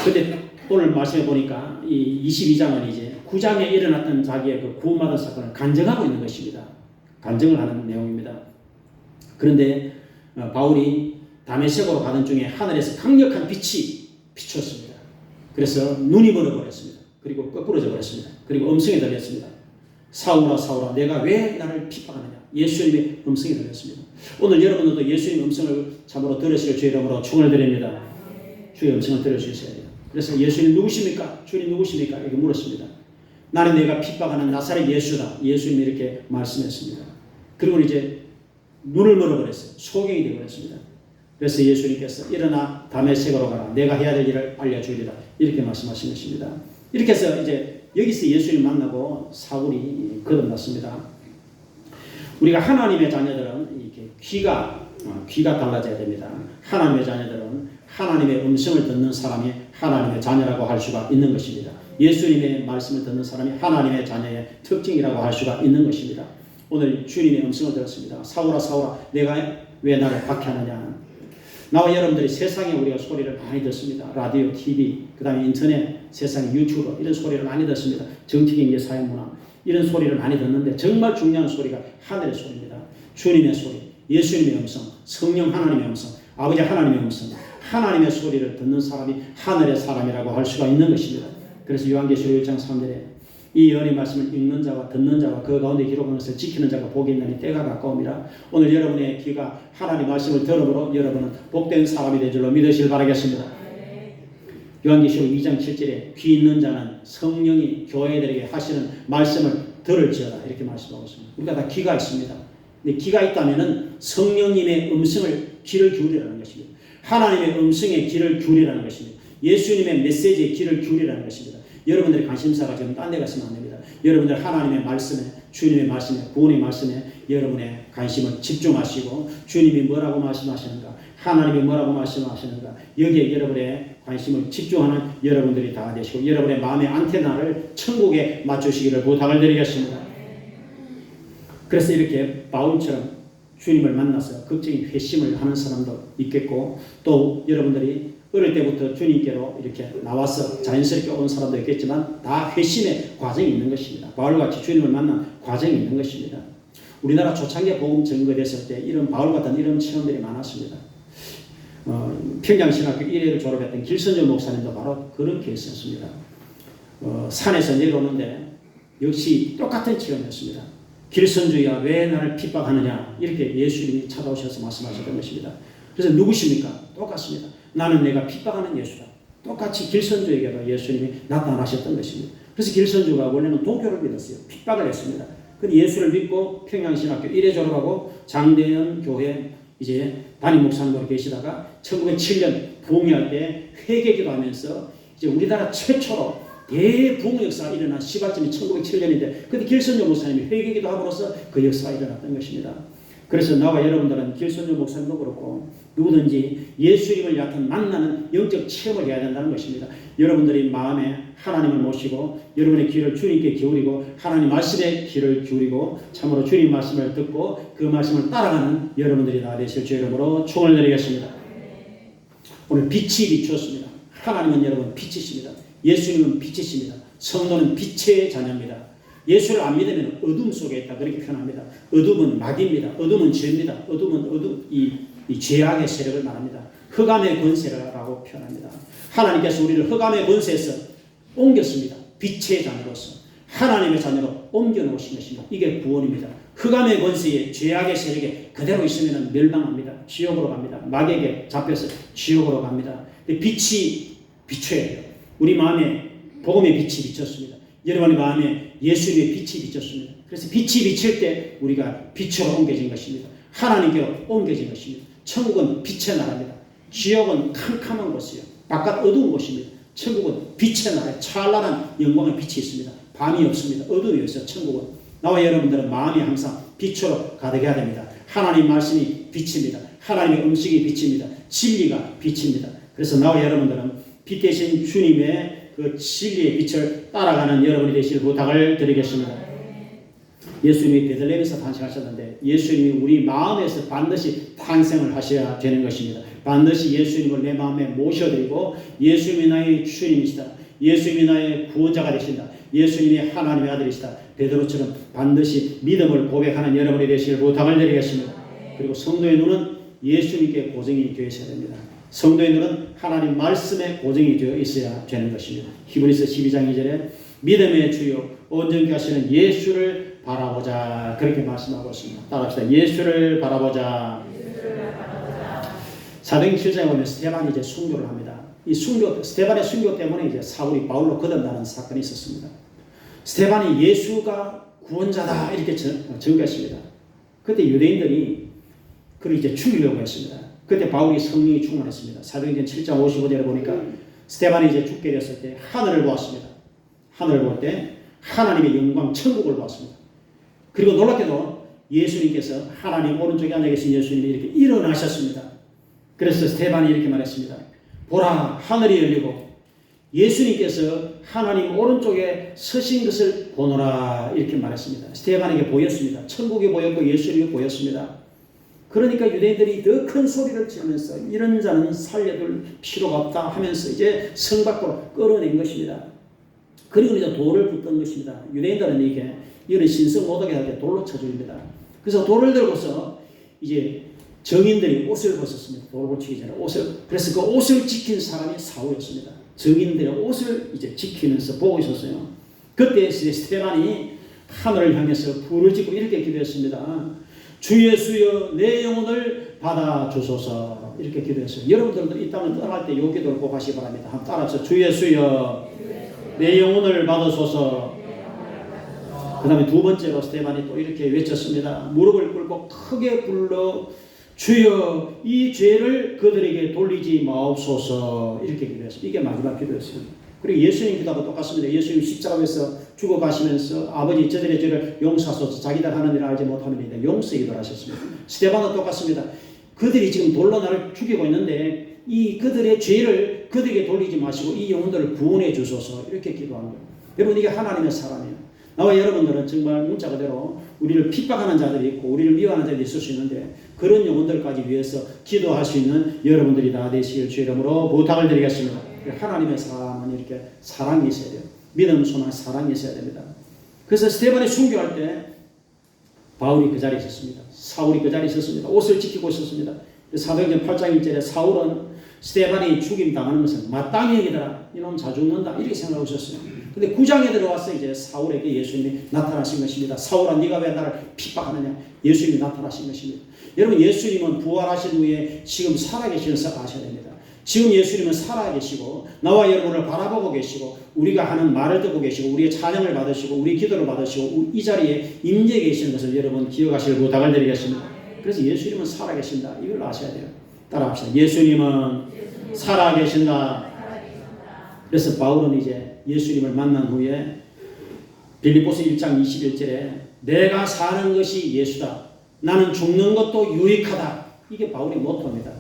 그런데 오늘 말씀해 보니까 이 22장은 이제 9장에 일어났던 자기의 그 구원받은 사건을 간증하고 있는 것입니다. 간증을 하는 내용입니다. 그런데 바울이 다메섹으로 가던 중에 하늘에서 강력한 빛이 비쳤습니다. 그래서 눈이 멀어버렸습니다. 그리고 거꾸러져 버렸습니다. 그리고 음성이 들렸습니다. 사울아 사울아 내가 왜 나를 핍박하느냐. 예수님의 음성이 들렸습니다. 오늘 여러분들도 예수님의 음성을 참으로 들으시길 주의 이름으로 축원을 드립니다. 주의 음성을 들을 수 있어야 돼요. 그래서 예수님 누구십니까? 주님 누구십니까? 이렇게 물었습니다. 나는 내가 핍박하는 나사렛 예수다. 예수님이 이렇게 말씀했습니다. 그리고 이제 눈을 멀어버렸어요. 소경이 되어버렸습니다. 그래서 예수님께서 일어나 다메섹으로 가라. 내가 해야 될 일을 알려주리라. 이렇게 말씀하신 것입니다. 이렇게 해서 이제 여기서 예수님 만나고 사울이 거듭났습니다. 우리가 하나님의 자녀들은 이렇게 귀가 달라져야 됩니다. 하나님의 자녀들은 하나님의 음성을 듣는 사람이 하나님의 자녀라고 할 수가 있는 것입니다. 예수님의 말씀을 듣는 사람이 하나님의 자녀의 특징이라고 할 수가 있는 것입니다. 오늘 주님의 음성을 들었습니다. 사울아 사울아 내가 왜 나를 박해하느냐. 나와 여러분들이 세상에 우리가 소리를 많이 듣습니다. 라디오, TV, 그 다음에 인터넷, 세상에 유튜브 이런 소리를 많이 듣습니다. 정치경제, 사회문화 이런 소리를 많이 듣는데 정말 중요한 소리가 하늘의 소리입니다. 주님의 소리, 예수님의 음성, 성령 하나님의 음성, 아버지 하나님의 음성, 하나님의 소리를 듣는 사람이 하늘의 사람이라고 할 수가 있는 것입니다. 그래서 요한계시록 1장 3절에 이 예언의 말씀을 읽는 자와 듣는 자와 그 가운데 기록한 것을 지키는 자가 복이 있나니 때가 가까움이라. 오늘 여러분의 귀가 하나님의 말씀을 들음으로 여러분은 복된 사람이 될 줄로 믿으시길 바라겠습니다. 요한계시록 2장 7절에 귀 있는 자는 성령이 교회들에게 하시는 말씀을 들을지어다 이렇게 말씀하고 있습니다. 우리가 다 귀가 있습니다. 근데 귀가 있다면은 성령님의 음성을 귀를 기울이라는 것입니다. 하나님의 음성에 귀를 기울이라는 것입니다. 예수님의 메시지에 귀를 기울이라는 것입니다. 여러분들의 관심사가 지금 딴 데 갔으면 안 됩니다. 여러분들 하나님의 말씀에, 주님의 말씀에, 구원의 말씀에 여러분의 관심을 집중하시고 주님이 뭐라고 말씀하시는가, 하나님이 뭐라고 말씀하시는가, 여기에 여러분의 관심을 집중하는 여러분들이 다 되시고 여러분의 마음의 안테나를 천국에 맞추시기를 부탁을 드리겠습니다. 그래서 이렇게 바울처럼 주님을 만나서 극적인 회심을 하는 사람도 있겠고, 또 여러분들이 어릴 때부터 주님께로 이렇게 나와서 자연스럽게 온 사람도 있겠지만 다 회심의 과정이 있는 것입니다. 바울같이 주님을 만난 과정이 있는 것입니다. 우리나라 초창기에 복음 증거됐을 때 이런 바울 같은 이런 체험들이 많았습니다. 평양신학교 1회를 졸업했던 길선조 목사님도 바로 그런 케이스였습니다. 산에서 내려오는데 역시 똑같은 체험이었습니다. 길선주야 왜 나를 핍박하느냐 이렇게 예수님이 찾아오셔서 말씀하셨던 것입니다. 그래서 누구십니까? 똑같습니다. 나는 내가 핍박하는 예수다. 똑같이 길선주에게도 예수님이 나타나셨던 것입니다. 그래서 길선주가 원래는 도교를 믿었어요. 핍박을 했습니다. 근데 예수를 믿고 평양신학교 1회 졸업하고 장대현 교회 이제 담임 목사님으로 계시다가 1907년 부흥할 때 회개기도하면서 이제 우리나라 최초로 대부흥 역사가 일어난 시발점이 1907년인데 그때 길선조 목사님이 회개기도 함으로써 그 역사가 일어났던 것입니다. 그래서 나와 여러분들은 길선조 목사님도 그렇고 누구든지 예수님을 여하튼 만나는 영적 체험을 해야 된다는 것입니다. 여러분들이 마음에 하나님을 모시고 여러분의 귀를 주님께 기울이고 하나님 말씀에 귀를 기울이고 참으로 주님 말씀을 듣고 그 말씀을 따라가는 여러분들이 다 되실 주 이름으로 축원을 드리겠습니다. 오늘 빛이 비추었습니다. 하나님은 여러분 빛이십니다. 예수님은 빛이십니다. 성도는 빛의 자녀입니다. 예수를 안 믿으면 어둠 속에 있다 그렇게 표현합니다. 어둠은 마귀입니다. 어둠은 죄입니다. 어둠은 이 죄악의 세력을 말합니다. 흑암의 권세라고 표현합니다. 하나님께서 우리를 흑암의 권세에서 옮겼습니다. 빛의 자녀로서 하나님의 자녀로 옮겨놓으신 것입니다. 이게 구원입니다. 흑암의 권세에 죄악의 세력에 그대로 있으면 멸망합니다. 지옥으로 갑니다. 마귀에게 잡혀서 지옥으로 갑니다. 빛이 비춰야 돼요. 우리 마음에 복음의 빛이 비쳤습니다. 여러분의 마음에 예수님의 빛이 비쳤습니다. 그래서 빛이 비칠 때 우리가 빛으로 옮겨진 것입니다. 하나님께로 옮겨진 것입니다. 천국은 빛의 나라입니다. 지옥은 캄캄한 곳이요. 바깥 어두운 곳입니다. 천국은 빛의 나라에 찬란한 영광의 빛이 있습니다. 밤이 없습니다. 어둠이 없어요. 천국은. 나와 여러분들은 마음이 항상 빛으로 가득해야 됩니다. 하나님 말씀이 빛입니다. 하나님의 음식이 빛입니다. 진리가 빛입니다. 그래서 나와 여러분들은 빛 대신 주님의 그 진리의 빛을 따라가는 여러분이 되실 부탁을 드리겠습니다. 예수님이 베들레헴에서 탄생하셨는데 예수님이 우리 마음에서 반드시 탄생을 하셔야 되는 것입니다. 반드시 예수님을 내 마음에 모셔드리고 예수님이 나의 주님이시다. 예수님이 나의 구원자가 되신다. 예수님이 하나님의 아들이시다. 베드로처럼 반드시 믿음을 고백하는 여러분이 되실 부탁을 드리겠습니다. 그리고 성도의 눈은 예수님께 고정이 되어 있어야 됩니다. 성도의 눈은 하나님 말씀에 고정이 되어 있어야 되는 것입니다. 히브리서 12장 2절에 믿음의 주요 온전케 하시는 예수를 바라보자 그렇게 말씀하고 있습니다. 따라합시다. 예수를 바라보자. 사도행 7장에 보면 스테반이 이제 순교를 합니다. 이 스테반의 순교 때문에 이제 사울이 바울로 거듭나는 사건이 있었습니다. 스테반이 예수가 구원자다 이렇게 증거했습니다. 그때 유대인들이 그를 이제 죽이려고 했습니다. 그때 바울이 성령이 충만했습니다. 사도행전 7장 55절에 보니까 스테반이 이제 죽게 됐을 때 하늘을 보았습니다. 하늘을 볼 때 하나님의 영광 천국을 보았습니다. 그리고 놀랍게도 예수님께서 하나님 오른쪽에 앉아 계신 예수님이 이렇게 일어나셨습니다. 그래서 스테반이 이렇게 말했습니다. 보라 하늘이 열리고 예수님께서 하나님 오른쪽에 서신 것을 보노라 이렇게 말했습니다. 스테반에게 보였습니다. 천국이 보였고 예수님이 보였습니다. 그러니까 유대인들이 더 큰 소리를 지르면서 이런 자는 살려둘 필요가 없다 하면서 이제 성 밖으로 끌어낸 것입니다. 그리고 이제 돌을 붓던 것입니다. 유대인들은 이런 신성 못하게 할 때 돌로 쳐줍니다. 그래서 돌을 들고서 이제 정인들이 옷을 벗었습니다. 돌을 붙이기 전에 그래서 그 옷을 지킨 사람이 사울이었습니다. 정인들의 옷을 이제 지키면서 보고 있었어요. 그때 스테반이 하늘을 향해서 불을 짓고 이렇게 기도했습니다. 주 예수여 내 영혼을 받아 주소서 이렇게 기도했어요. 여러분들도 이 땅을 떠날 때 이 기도를 꼭 하시기 바랍니다. 한번 따라서 주 예수여 내 영혼을 받으소서 그 다음에 두 번째로 스데반이 또 이렇게 외쳤습니다. 무릎을 꿇고 크게 불러 주여 이 죄를 그들에게 돌리지 마옵소서 이렇게 기도했어요. 이게 마지막 기도였어요. 그리고 예수님 기도하고 똑같습니다. 예수님 십자가에서 죽어가시면서 아버지 저들의 죄를 용서하소서 자기들 하는 일을 알지 못하면 용서 기도를 하셨습니다. 스데반도 똑같습니다. 그들이 지금 돌로 나를 죽이고 있는데 이 그들의 죄를 그들에게 돌리지 마시고 이 영혼들을 구원해 주소서 이렇게 기도하는 거예요. 여러분 이게 하나님의 사랑이에요. 나와 여러분들은 정말 문자 그대로 우리를 핍박하는 자들이 있고 우리를 미워하는 자들이 있을 수 있는데 그런 영혼들까지 위해서 기도할 수 있는 여러분들이 다 되시길 주 이름으로 부탁을 드리겠습니다. 하나님의 사랑은 이렇게 사랑이 있어야 돼요. 믿음, 소망, 사랑이 있어야 됩니다. 그래서 스데반이 순교할 때 바울이 그 자리에 있었습니다. 사울이 그 자리에 있었습니다. 옷을 지키고 있었습니다. 사도행전 8장 1절에 사울은 스데반이 죽임 당하는 것은 마땅히 여기더라. 이놈 자 죽는다. 이렇게 생각하고 있었어요. 근데 9장에 들어와서 이제 사울에게 예수님이 나타나신 것입니다. 사울아 네가 왜 나를 핍박하느냐. 예수님이 나타나신 것입니다. 여러분 예수님은 부활하신 후에 지금 살아계시는 것을 아셔야 됩니다. 지금 예수님은 살아계시고 나와 여러분을 바라보고 계시고 우리가 하는 말을 듣고 계시고 우리의 찬양을 받으시고 우리 기도를 받으시고 이 자리에 임재 계시는 것을 여러분 기억하실 부탁을 드리겠습니다. 그래서 예수님은 살아계신다. 이걸 아셔야 돼요. 따라합시다. 예수님은 살아계신다. 그래서 바울은 이제 예수님을 만난 후에 빌립보서 1장 21절에 내가 사는 것이 예수다. 나는 죽는 것도 유익하다. 이게 바울의 모토입니다.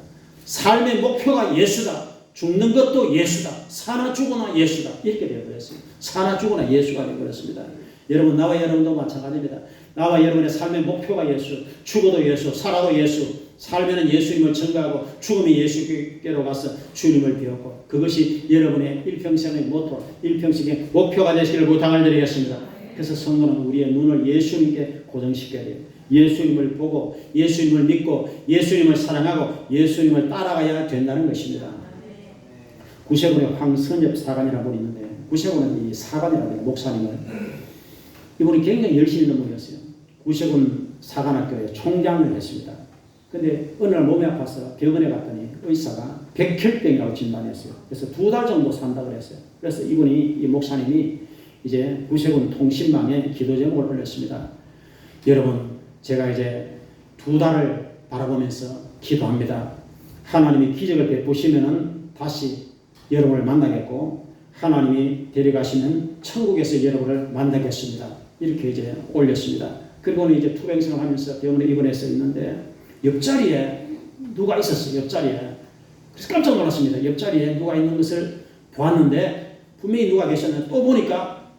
삶의 목표가 예수다. 죽는 것도 예수다. 사나 죽으나 예수다. 이렇게 되어버렸어요. 사나 죽으나 예수가 되어버렸습니다. 여러분 나와 여러분도 마찬가지입니다. 나와 여러분의 삶의 목표가 예수, 죽어도 예수, 살아도 예수, 살면은 예수님을 증거하고 죽음이 예수께로 가서 주님을 배웠고 그것이 여러분의 일평생의 모토, 일평생의 목표가 되시기를 부탁을 드리겠습니다. 그래서 성도는 우리의 눈을 예수님께 고정시켜야 돼요. 예수님을 보고 예수님을 믿고 예수님을 사랑하고 예수님을 따라가야 된다는 것입니다. 구세군의 황선엽 사관이라고 분이 있는데 구세군은 이 사관이라고 해요. 목사님을. 이분이 굉장히 열심히 있는 분이었어요. 구세군 사관학교에 총장을 했습니다. 근데 어느 날 몸이 아파서 병원에 갔더니 의사가 백혈병이라고 진단했어요. 그래서 2달 정도 산다고 그랬어요. 그래서 이 목사님이 이제 구세군 통신망에 기도 제목을 올렸습니다. 여러분 제가 이제 2달을 바라보면서 기도합니다. 하나님이 기적을 베푸시면은 다시 여러분을 만나겠고 하나님이 데려가시면 천국에서 여러분을 만나겠습니다. 이렇게 이제 올렸습니다. 그리고는 이제 투병생을 하면서 병원에 입원해서 있는데 옆자리에 누가 있었어요. 옆자리에. 그래서 깜짝 놀랐습니다. 옆자리에 누가 있는 것을 보았는데 분명히 누가 계셨는데 또 보니까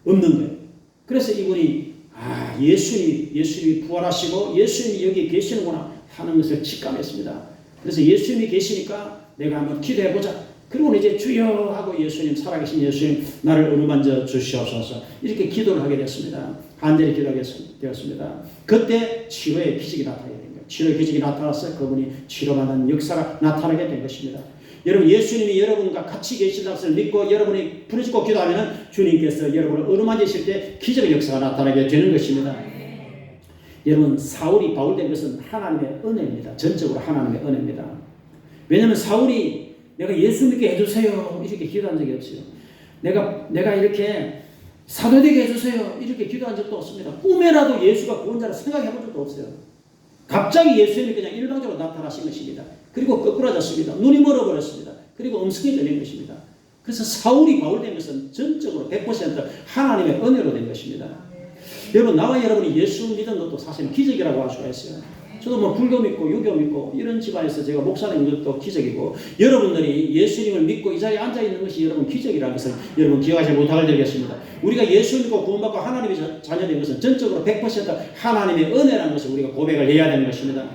없는 거예요. 그래서 이분이 예수님이 부활하시고 예수님이 여기 계시는구나 하는 것을 직감했습니다. 그래서 예수님이 계시니까 내가 한번 기도해보자. 그리고 이제 주여 하고 예수님 살아계신 예수님 나를 어루만져 주시옵소서 이렇게 기도를 하게 됐습니다. 간절히 기도하게 되었습니다. 그때 치료의 기적이 나타나게 된 거예요. 치료의 기적이 나타나서 그분이 치료받는 역사가 나타나게 된 것입니다. 여러분 예수님이 여러분과 같이 계신다는 것을 믿고 여러분이 부르짖고 기도하면 주님께서 여러분을 어루만지실 때 기적의 역사가 나타나게 되는 것입니다. 여러분 사울이 바울된 것은 하나님의 은혜입니다. 전적으로 하나님의 은혜입니다. 왜냐하면 사울이 내가 예수 믿게 해주세요 이렇게 기도한 적이 없어요. 내가 이렇게 사도되게 해주세요 이렇게 기도한 적도 없습니다. 꿈에라도 예수가 구원자라 생각해 본 적도 없어요. 갑자기 예수님이 그냥 일방적으로 나타나신 것입니다. 그리고 거꾸라졌습니다. 눈이 멀어버렸습니다. 그리고 음성이 들린 것입니다. 그래서 사울이 바울된 것은 전적으로 100% 하나님의 은혜로 된 것입니다. 여러분 나와 여러분이 예수 믿은 것도 사실은 기적이라고 할 수가 있어요. 저도 불교 믿고 유교 믿고 이런 집안에서 제가 목사님 것도 기적이고 여러분들이 예수님을 믿고 이 자리에 앉아있는 것이 여러분 기적이라는 것을 여러분 기억하지 못하게 되겠습니다. 우리가 예수 믿고 구원받고 하나님의 자녀된 것은 전적으로 100% 하나님의 은혜라는 것을 우리가 고백을 해야 되는 것입니다.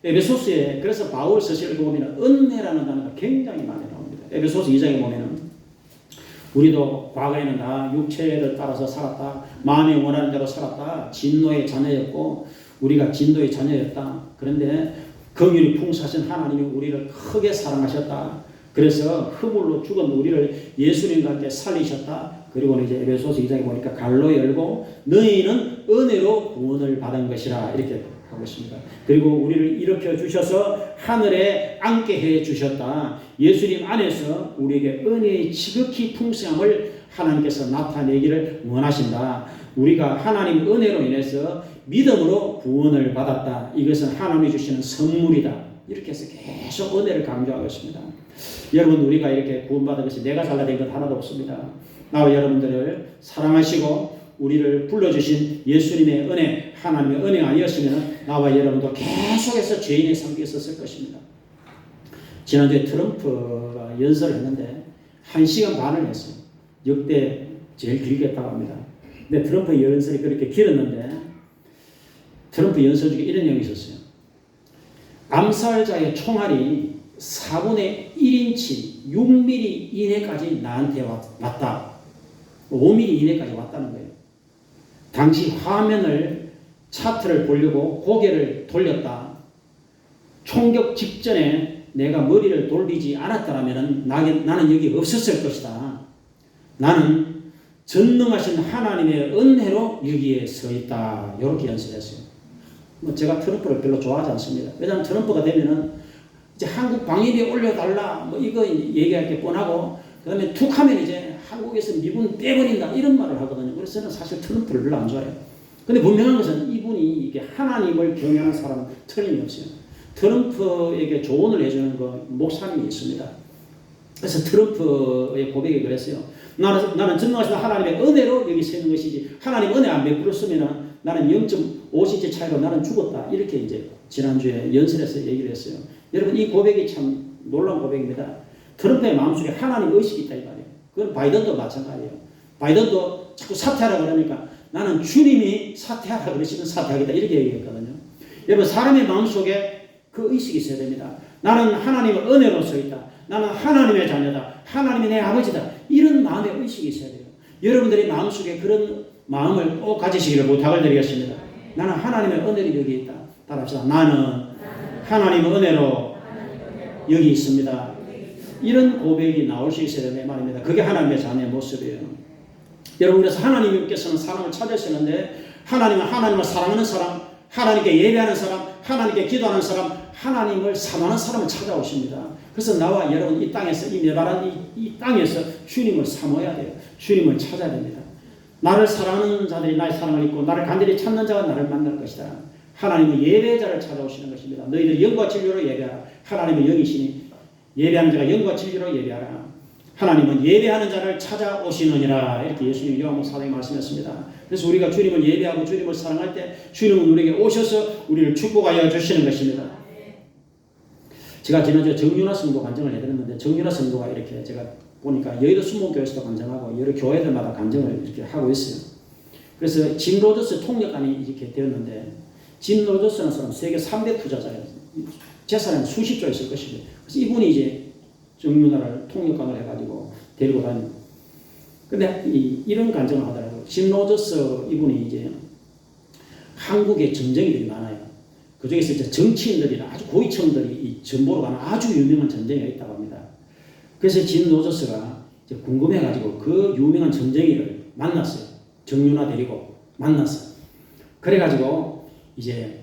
에베소스에 그래서 바울 서신을 보면 은혜라는 단어가 굉장히 많이 나옵니다. 에베소스 2장에 보면은 우리도 과거에는 다 육체를 따라서 살았다. 마음에 원하는 대로 살았다. 진노의 자녀였고 우리가 진노의 자녀였다. 그런데 긍휼이 풍성하신 하나님이 우리를 크게 사랑하셨다. 그래서 허물로 죽은 우리를 예수님과 함께 살리셨다. 그리고 이제 에베소서 2장에 보니까 갈로 열고 너희는 은혜로 구원을 받은 것이라 이렇게 하고 있습니다. 그리고 우리를 일으켜 주셔서 하늘에 앉게 해 주셨다. 예수님 안에서 우리에게 은혜의 지극히 풍성함을 하나님께서 나타내기를 원하신다. 우리가 하나님 은혜로 인해서 믿음으로 구원을 받았다. 이것은 하나님이 주시는 선물이다. 이렇게 해서 계속 은혜를 강조하고 있습니다. 여러분, 우리가 이렇게 구원받은 것이 내가 잘라낸 것 하나도 없습니다. 나와 여러분들을 사랑하시고 우리를 불러주신 예수님의 은혜, 하나님의 은혜가 아니었으면 나와 여러분도 계속해서 죄인의 상태에 있었을 것입니다. 지난주에 트럼프가 연설을 했는데 1시간 반을 했어요. 역대 제일 길게 했다고 합니다. 근데 트럼프의 연설이 그렇게 길었는데 트럼프 연설 중에 이런 내용이 있었어요. 암살자의 총알이 4분의 1인치 6mm 이내까지 나한테 왔다. 5mm 이내까지 왔다는 거예요. 당시 화면을 차트를 보려고 고개를 돌렸다. 총격 직전에 내가 머리를 돌리지 않았더라면 나는 여기 없었을 것이다. 나는 전능하신 하나님의 은혜로 여기에 서 있다. 이렇게 연설했어요. 제가 트럼프를 별로 좋아하지 않습니다. 왜냐하면 트럼프가 되면은 이제 한국 방위비에 올려달라 이거 얘기할 게 뻔하고 그 다음에 툭 하면 이제 한국에서 미군 빼버린다 이런 말을 하거든요. 그래서 저는 사실 트럼프를 별로 안 좋아해요. 근데 분명한 것은 이분이 이게 하나님을 경외하는 사람은 틀림없어요. 트럼프에게 조언을 해주는 목사님이 있습니다. 그래서 트럼프의 고백이 그랬어요. 나는 전능하신 하나님의 은혜로 여기 서 있는 것이지 하나님 은혜 안 베풀었으면 나는 0.5cm 차이로 나는 죽었다. 이렇게 이제 지난주에 연설에서 얘기를 했어요. 여러분, 이 고백이 참 놀라운 고백입니다. 트럼프의 마음속에 하나님 의식이 있다 이 말이에요. 그건 바이든도 마찬가지예요. 바이든도 자꾸 사퇴하라 그러니까 나는 주님이 사퇴하라 그러시면 사퇴하겠다 이렇게 얘기했거든요. 여러분, 사람의 마음속에 그 의식이 있어야 됩니다. 나는 하나님의 은혜로 서 있다. 나는 하나님의 자녀다. 하나님이 내 아버지다. 이런 마음의 의식이 있어야 돼요. 여러분들의 마음속에 그런 마음을 꼭 가지시기를 부탁을 드리겠습니다. 나는 하나님의 은혜로 여기 있다. 따라합시다. 나는 하나님의 은혜로 여기 있습니다. 이런 고백이 나올 수 있어야 되는 말입니다. 그게 하나님의 자녀의 모습이에요. 여러분, 그래서 하나님께서는 사람을 찾으시는데 하나님은 하나님을 사랑하는 사람, 하나님께 예배하는 사람, 하나님께 기도하는 사람, 하나님을 사랑하는 사람을 찾아오십니다. 그래서 나와 여러분 이 땅에서 이 메바란 이 땅에서 주님을 사모해야 돼요. 주님을 찾아야 됩니다. 나를 사랑하는 자들이 나의 사랑을 입고 나를 간절히 찾는 자가 나를 만날 것이다. 하나님은 예배자를 찾아오시는 것입니다. 너희들이 영과 진리로 예배하라. 하나님은 영이시니 예배하는 자가 영과 진리로 예배하라. 하나님은 예배하는 자를 찾아오시느니라. 이렇게 예수님 요한복음 4장에 말씀했습니다. 그래서 우리가 주님을 예배하고 주님을 사랑할 때 주님은 우리에게 오셔서 우리를 축복하여 주시는 것입니다. 제가 지난주에 정윤아 성도 간증을 해드렸는데 정윤아 성도가 이렇게 제가 보니까 여의도 순복교회에서도 간증하고 여러 교회들마다 간증을 이렇게 하고 있어요. 그래서 짐 로저스 통역관이 이렇게 되었는데 짐 로저스라는 사람 세계 3대 투자자예요. 재산은 수십조 있을 것입니다. 그래서 이분이 이제 정윤아를 통역관을 해가지고 데리고 다니고. 근데 이런 간증을 하더라고요. 짐 로저스 이분이 이제 한국에 전쟁이들이 많아요. 그 중에서 이제 정치인들이나 아주 고위층들이 이 전보로 가는 아주 유명한 전쟁이 있다고 합니다. 그래서 짐 로저스가 이제 궁금해가지고 그 유명한 전쟁이를 만났어요. 정윤아 데리고 만났어요. 그래가지고 이제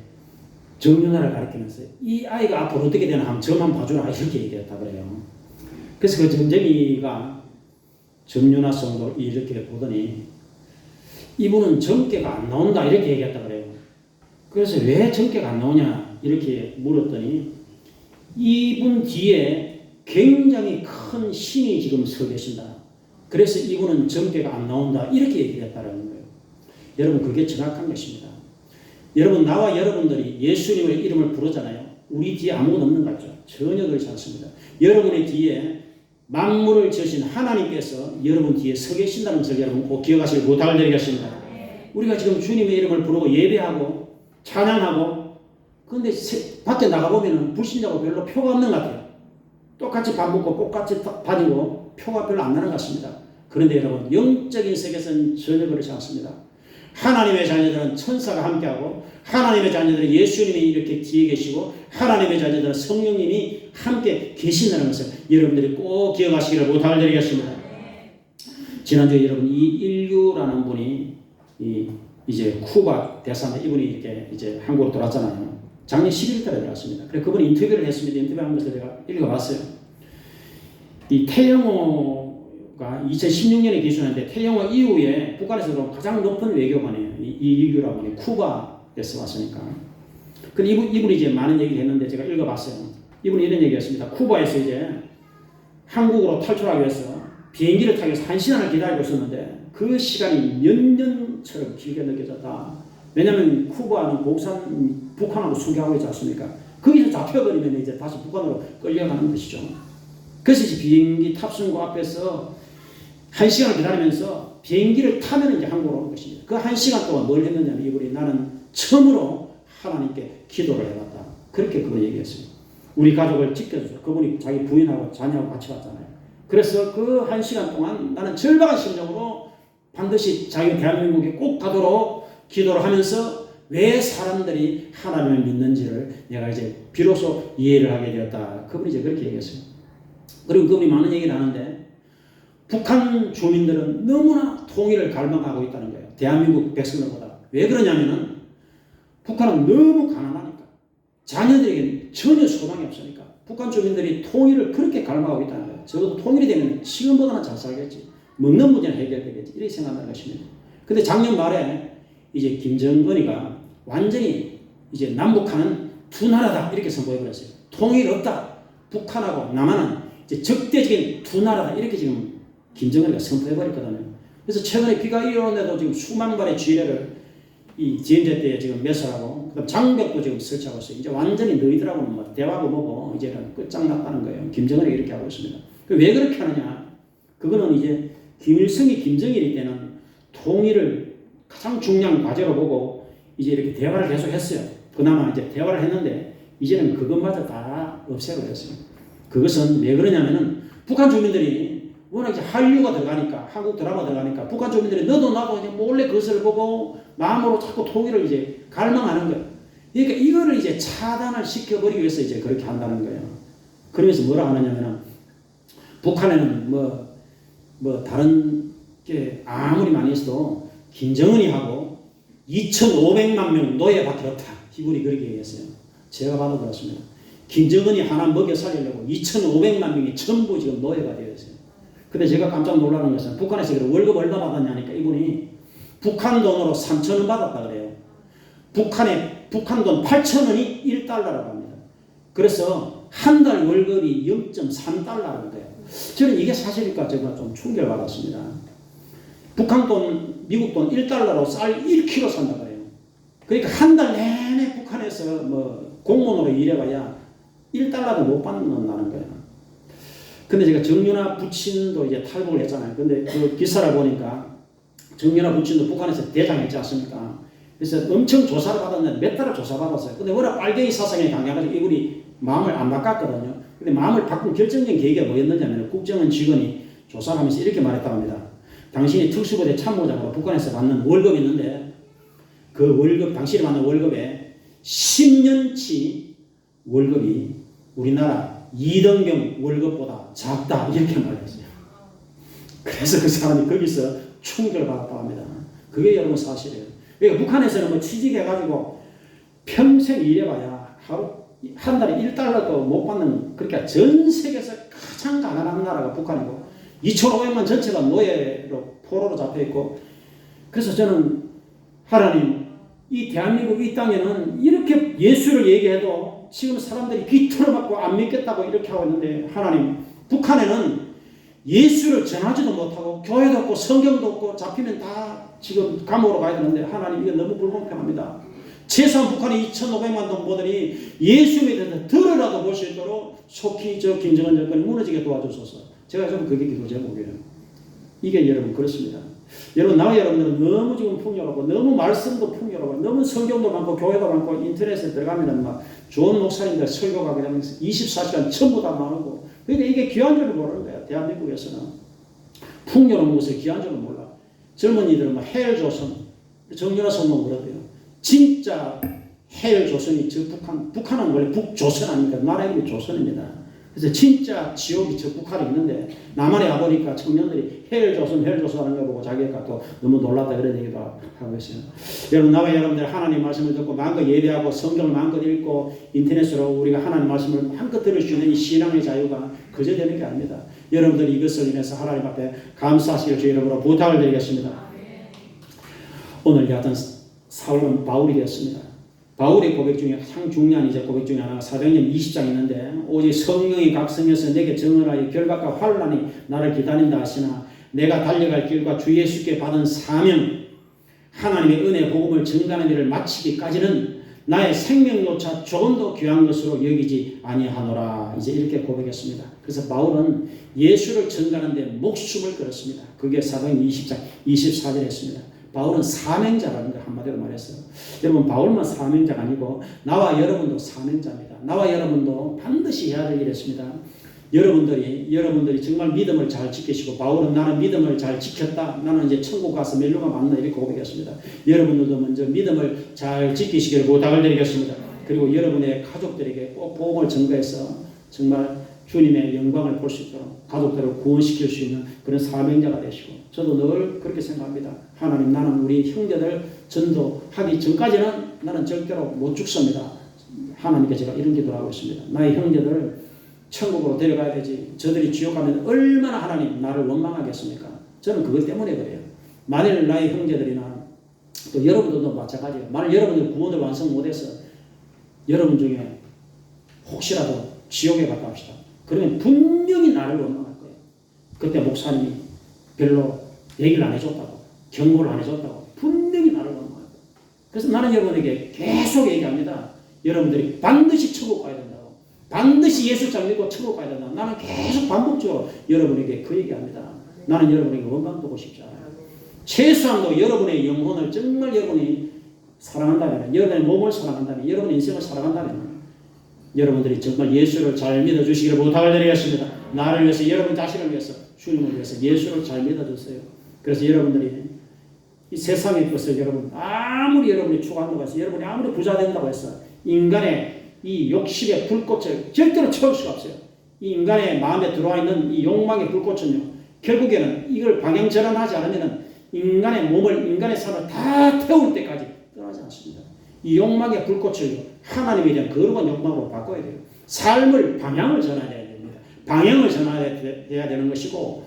정윤아를 가르치면서 이 아이가 앞으로 어떻게 되나 한번 저만 봐주라 이렇게 얘기했다 그래요. 그래서 그 전쟁이가 정윤아 성도 이렇게 보더니 이분은 정계가 안 나온다 이렇게 얘기했다 그래요. 그래서 왜 정계가 안 나오냐 이렇게 물었더니 이분 뒤에 굉장히 큰 신이 지금 서 계신다. 그래서 이분은 정계가 안 나온다 이렇게 얘기했다는 거예요. 여러분, 그게 정확한 것입니다. 여러분, 나와 여러분들이 예수님의 이름을 부르잖아요. 우리 뒤에 아무것도 없는 것 같죠? 전혀 그렇지 않습니다. 여러분의 뒤에 만물을 지으신 하나님께서 여러분 뒤에 서 계신다는 것을 여러분 꼭 기억하시길 부탁을 드리겠습니다. 우리가 지금 주님의 이름을 부르고 예배하고 찬양하고 그런데 밖에 나가보면 불신자고 별로 표가 없는 것 같아요. 똑같이 밥 먹고 똑같이 다니고 표가 별로 안 나는 것 같습니다. 그런데 여러분, 영적인 세계에서는 전혀 그렇지 않습니다. 하나님의 자녀들은 천사가 함께하고 하나님의 자녀들은 예수님이 이렇게 뒤에 계시고 하나님의 자녀들은 성령님이 함께 계신다는 것을 여러분들이 꼭 기억하시기를 부탁을 드리겠습니다. 지난주에 여러분 이 인류라는 분이 이 이제 쿠바 대사인데 이분이 이렇게 이제 한국으로 돌아왔잖아요. 작년 11월 달에 들어왔습니다. 그래서 그분이 인터뷰를 했습니다. 인터뷰하면서 제가 읽어봤어요. 이 태영호가 2016년에 기술했는데 태영호 이후에 북한에서 가장 높은 외교관이에요. 이규라고 하니 쿠바에서 왔으니까. 근데 이분이 이제 많은 얘기를 했는데 제가 읽어봤어요. 이분이 이런 얘기였습니다. 쿠바에서 이제 한국으로 탈출하기 위해서 비행기를 타기 위해서 1시간을 기다리고 있었는데 그 시간이 몇 년처럼 길게 느껴졌다. 왜냐하면 쿠바는 북한하고 수교하고 있지 않습니까? 거기서 잡혀버리면 이제 다시 북한으로 끌려가는 것이죠. 그래서 이제 비행기 탑승구 앞에서 1시간을 기다리면서 비행기를 타면 이제 한국으로 오는 것입니다. 그 1시간 동안 뭘 했느냐면 이분이 나는 처음으로 하나님께 기도를 해봤다. 그렇게 그분이 얘기했어요. 우리 가족을 지켜줘서 그분이 자기 부인하고 자녀하고 같이 왔잖아요. 그래서 그 1시간 동안 나는 절박한 심정으로 반드시 자기 대한민국에 꼭 가도록 기도를 하면서 왜 사람들이 하나님을 믿는지를 내가 이제 비로소 이해를 하게 되었다. 그분이 이제 그렇게 얘기했어요. 그리고 그분이 많은 얘기를 하는데 북한 주민들은 너무나 통일을 갈망하고 있다는 거예요. 대한민국 백성들보다. 왜 그러냐면은 북한은 너무 가난하니까. 자녀들에게는 전혀 소망이 없으니까. 북한 주민들이 통일을 그렇게 갈망하고 있다는 거예요. 적어도 통일이 되면 지금보다는 잘 살겠지. 먹는 문제는 해결되겠지. 이렇게 생각한다는 것입니다. 근데 작년 말에 이제 김정은이가 완전히 이제 남북한은 두 나라다. 이렇게 선포해버렸어요. 통일 없다. 북한하고 남한은 이제 적대적인 두 나라다. 이렇게 지금 김정은이가 선포해버렸거든요. 그래서 최근에 비가 이어오는데도 지금 수만 발의 지뢰를 이 지연제 때에 지금 매설하고 그다음 장벽도 지금 설치하고 있어요. 이제 완전히 너희들하고는 뭐 대화도 뭐고 이제는 끝장났다는 거예요. 김정은이 이렇게 하고 있습니다. 왜 그렇게 하느냐? 그거는 이제 김일성이 김정일이 때는 통일을 가장 중요한 과제로 보고 이제 이렇게 대화를 계속 했어요. 그나마 이제 대화를 했는데 이제는 그것마저 다 없애버렸어요. 그것은 왜 그러냐면은 북한 주민들이 워낙 이제 한류가 들어가니까 한국 드라마 들어가니까 북한 주민들이 너도 나도 이제 몰래 그것을 보고 마음으로 자꾸 통일을 이제 갈망하는 거예요. 그러니까 이거를 이제 차단을 시켜버리기 위해서 이제 그렇게 한다는 거예요. 그러면서 뭐라 하느냐면은 북한에는 뭐 다른 게 아무리 많이 있어도 김정은이 하고 2,500만 명 노예밖에 없다. 이분이 그렇게 얘기했어요. 제가 봐도 그렇습니다. 김정은이 하나 먹여 살리려고 2,500만 명이 전부 지금 노예가 되어 있어요. 근데 제가 깜짝 놀라는 것은 북한에서 월급 얼마 받았냐니까 이분이 북한 돈으로 3,000원 받았다 그래요. 북한 돈 8,000원이 1달러라고 합니다. 그래서 한 달 월급이 0.3달러라고 돼요. 저는 이게 사실일까 제가 좀 충격을 받았습니다. 북한 돈, 미국 돈 1달러로 쌀 1kg 산다 그래요. 그러니까 한 달 내내 북한에서 뭐 공무원으로 일해봐야 1달러도 못 받는다는 거예요. 근데 제가 정윤아 부친도 이제 탈북을 했잖아요. 근데 그 기사를 보니까 정윤아 부친도 북한에서 대장했지 않습니까? 그래서 엄청 조사를 받았는데 몇 달을 조사받았어요. 근데 워낙 빨갱이 사상에 강해가지고 이분이 마음을 안 바꿨거든요. 근데 마음을 바꾼 결정적인 계기가 뭐였느냐면 국정원 직원이 조사를 하면서 이렇게 말했다고 합니다. 당신이 특수부대 참모장으로 북한에서 받는 월급이 있는데 그 월급, 당신이 받는 월급에 10년치 월급이 우리나라 이등병 월급보다 작다 이렇게 말했어요. 그래서 그 사람이 거기서 충격을 받았다고 합니다. 그게 여러분 사실이에요. 그러니까 북한에서는 뭐 취직해가지고 평생 일해봐야 하루 한 달에 1달러도 못 받는 그러니까 전 세계에서 가장 가난한 나라가 북한이고 2,500만 전체가 노예로 포로로 잡혀있고 그래서 저는 하나님 이 대한민국 이 땅에는 이렇게 예수를 얘기해도 지금 사람들이 귀퉁을 맞고 안 믿겠다고 이렇게 하고 있는데 하나님 북한에는 예수를 전하지도 못하고 교회도 없고 성경도 없고 잡히면 다 지금 감옥으로 가야 되는데 하나님 이거 너무 불공평합니다. 최소한 북한의 2,500만 동포들이 예수에 대해서 들으라도 볼 수 있도록 속히 저 김정은 정권이 무너지게 도와주소서. 제가 좀 그게 기도 제목이에요. 이게 여러분 그렇습니다. 여러분 나와 여러분들은 너무 지금 풍요롭고 너무 말씀도 풍요롭고 너무 성경도 많고 교회도 많고 인터넷에 들어가면 막 좋은 목사님들 설교가 그냥 24시간 전부 다 나오고 그러니까 이게 귀한 줄을 모르는 거예요. 대한민국에서는 풍요로운 것을 귀한 줄을 몰라. 젊은이들은 막 해일조선 정윤아 선동 그러대요. 진짜 해일조선이 저 북한은 원래 북조선 아닙니까? 나라 이름이 조선입니다. 그래서 진짜 지옥이 저 북한에 있는데 남한에 와보니까 청년들이 헬조선 하는 거 보고 자기가 또 너무 놀랐다 그런 얘기도 하고 있어요. 여러분, 나와 여러분들 하나님 말씀을 듣고 마음껏 예배하고 성경을 마음껏 읽고 인터넷으로 우리가 하나님 말씀을 마음껏 들을 수 있는 이 신앙의 자유가 그저 되는 게 아닙니다. 여러분들이 이것을 인해서 하나님 앞에 감사하시길 주의 이름으로 부탁을 드리겠습니다. 오늘 같은 사울은 바울이 되었습니다. 바울의 고백 중에 가장 중요한 이제 고백 중에 하나가 사도행전 20장이 있는데, 오직 성령이 각성해서 내게 증언하여 결박과 환난이 나를 기다린다 하시나 내가 달려갈 길과 주 예수께 받은 사명, 하나님의 은혜 복음을 전가하는 일을 마치기까지는 나의 생명조차 조금도 귀한 것으로 여기지 아니하노라. 이제 이렇게 고백했습니다. 그래서 바울은 예수를 전가하는 데 목숨을 걸었습니다. 그게 사도행전 20장 24절에 했습니다. 바울은 사명자라는 걸 한마디로 말했어요. 여러분, 바울만 사명자가 아니고 나와 여러분도 사명자입니다. 나와 여러분도 반드시 해야 될 일이 있습니다. 여러분들이 정말 믿음을 잘 지키시고, 바울은 나는 믿음을 잘 지켰다, 나는 이제 천국 가서 멜로가 맞나, 이렇게 고백했습니다. 여러분들도 먼저 믿음을 잘 지키시기를 부탁을 드리겠습니다. 그리고 여러분의 가족들에게 꼭 복음을 전가해서 정말 주님의 영광을 볼 수 있도록 가족들을 구원시킬 수 있는 그런 사명자가 되시고, 저도 늘 그렇게 생각합니다. 하나님, 나는 우리 형제들 전도하기 전까지는 나는 절대로 못 죽습니다. 하나님께 제가 이런 기도를 하고 있습니다. 나의 형제들을 천국으로 데려가야 되지, 저들이 지옥 가면 얼마나 하나님 나를 원망하겠습니까? 저는 그것 때문에 그래요. 만일 나의 형제들이나 또 여러분들도 마찬가지예요. 만일 여러분들 구원을 완성 못해서 여러분 중에 혹시라도 지옥에 갔다 합시다. 그러면 분명히 나를 원망할 거예요. 그때 목사님이 별로 얘기를 안 해줬다고, 경고를 안 해줬다고 분명히 나를 원망할 거예요. 그래서 나는 여러분에게 계속 얘기합니다. 여러분들이 반드시 천국 가야 된다고, 반드시 예수 잘 믿고 천국 가야 된다고. 나는 계속 반복적으로 여러분에게 그 얘기합니다. 나는 여러분에게 원망 두고 싶지 않아요. 최소한도 여러분의 영혼을 정말 여러분이 사랑한다면, 여러분의 몸을 사랑한다면, 여러분의 인생을 사랑한다면 여러분들이 정말 예수를 잘 믿어주시기를 부탁을 드리겠습니다. 나를 위해서, 여러분 자신을 위해서, 주님을 위해서 예수를 잘 믿어주세요. 그래서 여러분들이 이 세상의 것을 아무리 여러분이 추구한다고 해서, 여러분이 아무리 부자 된다고 해서 인간의 이 욕심의 불꽃을 절대로 채울 수가 없어요. 이 인간의 마음에 들어와 있는 이 욕망의 불꽃은요, 결국에는 이걸 방향전환하지 않으면 인간의 몸을, 인간의 삶을 다 태울 때까지 떠나지 않습니다. 이 욕망의 불꽃을 하나님에 대한 거룩한 욕망으로 바꿔야 돼요. 삶을 방향을 전환해야 됩니다. 방향을 전환해야 되는 것이고,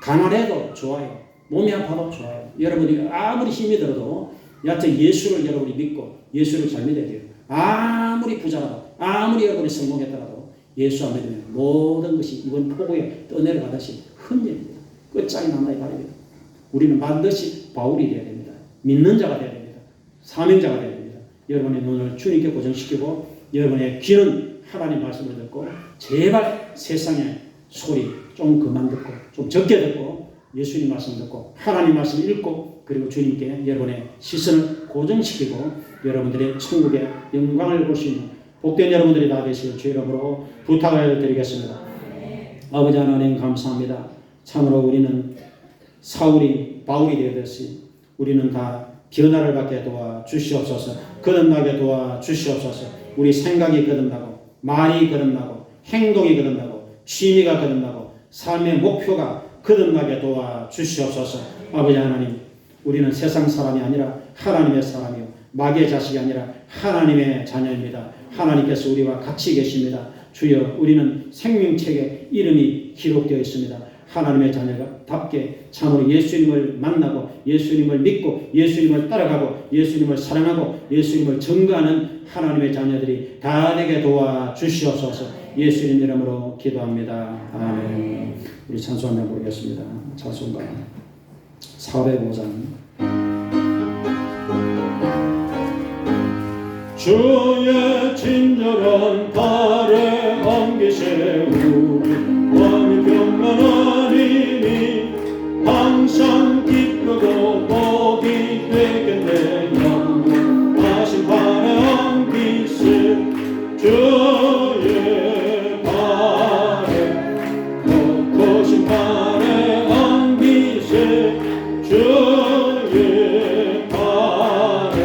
가난해도 좋아요, 몸이 아파도 좋아요. 여러분이 아무리 힘이 들어도 여하튼 예수를 여러분이 믿고 예수를 잘 믿어야 돼요. 아무리 부자라도, 아무리 여러분이 성공했더라도 예수 안 믿으면 모든 것이 이번 폭우에 떠내려가듯이 흠집니다. 끝장이 난다 이 말입니다. 우리는 반드시 바울이 되어야 됩니다. 믿는 자가 되어야 됩니다. 사명자가 되어야 됩니다. 여러분의 눈을 주님께 고정시키고, 여러분의 귀는 하나님 말씀을 듣고, 제발 세상의 소리 좀 그만 듣고, 좀 적게 듣고, 예수님 말씀 듣고, 하나님 말씀 읽고, 그리고 주님께 여러분의 시선을 고정시키고 여러분들의 천국의 영광을 볼 수 있는 복된 여러분들이 다 되시길 주의 이름으로 부탁을 드리겠습니다. 아버지 하나님, 감사합니다. 참으로 우리는 사울이 바울이 되듯이 우리는 다 변화를 받게 도와 주시옵소서. 거듭나게 도와 주시옵소서. 우리 생각이 거듭나고, 말이 거듭나고, 행동이 거듭나고, 취미가 거듭나고, 삶의 목표가 거듭나게 도와 주시옵소서. 아버지 하나님, 우리는 세상 사람이 아니라 하나님의 사람이요, 마귀의 자식이 아니라 하나님의 자녀입니다. 하나님께서 우리와 같이 계십니다. 주여, 우리는 생명책에 이름이 기록되어 있습니다. 하나님의 자녀답게 참으로 예수님을 만나고, 예수님을 믿고, 예수님을 따라가고, 예수님을 사랑하고, 예수님을 증거하는 하나님의 자녀들이 다 되게 도와 주시옵소서. 예수님 이름으로 기도합니다. 아멘. 우리 찬송 한번 보겠습니다. 찬송가 405장. 주의 친절한 발에 안기세 우리 마음이 평안하리니 항상 기쁘고 복이 되겠네. 영원하신 발에 안기세 주의 발에 높으신 발에 안기세 주의 발에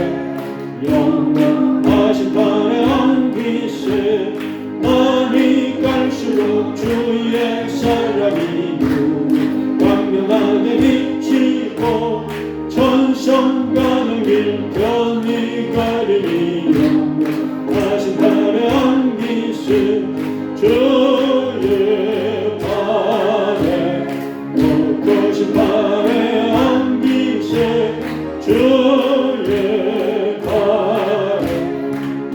영원하신 발에 안기세 사람이요 광명하게 비치고 천성 가는 길 편히 가리며 다시 발에 안기세 주의 발에 높으신 발에 안기세 주의 발에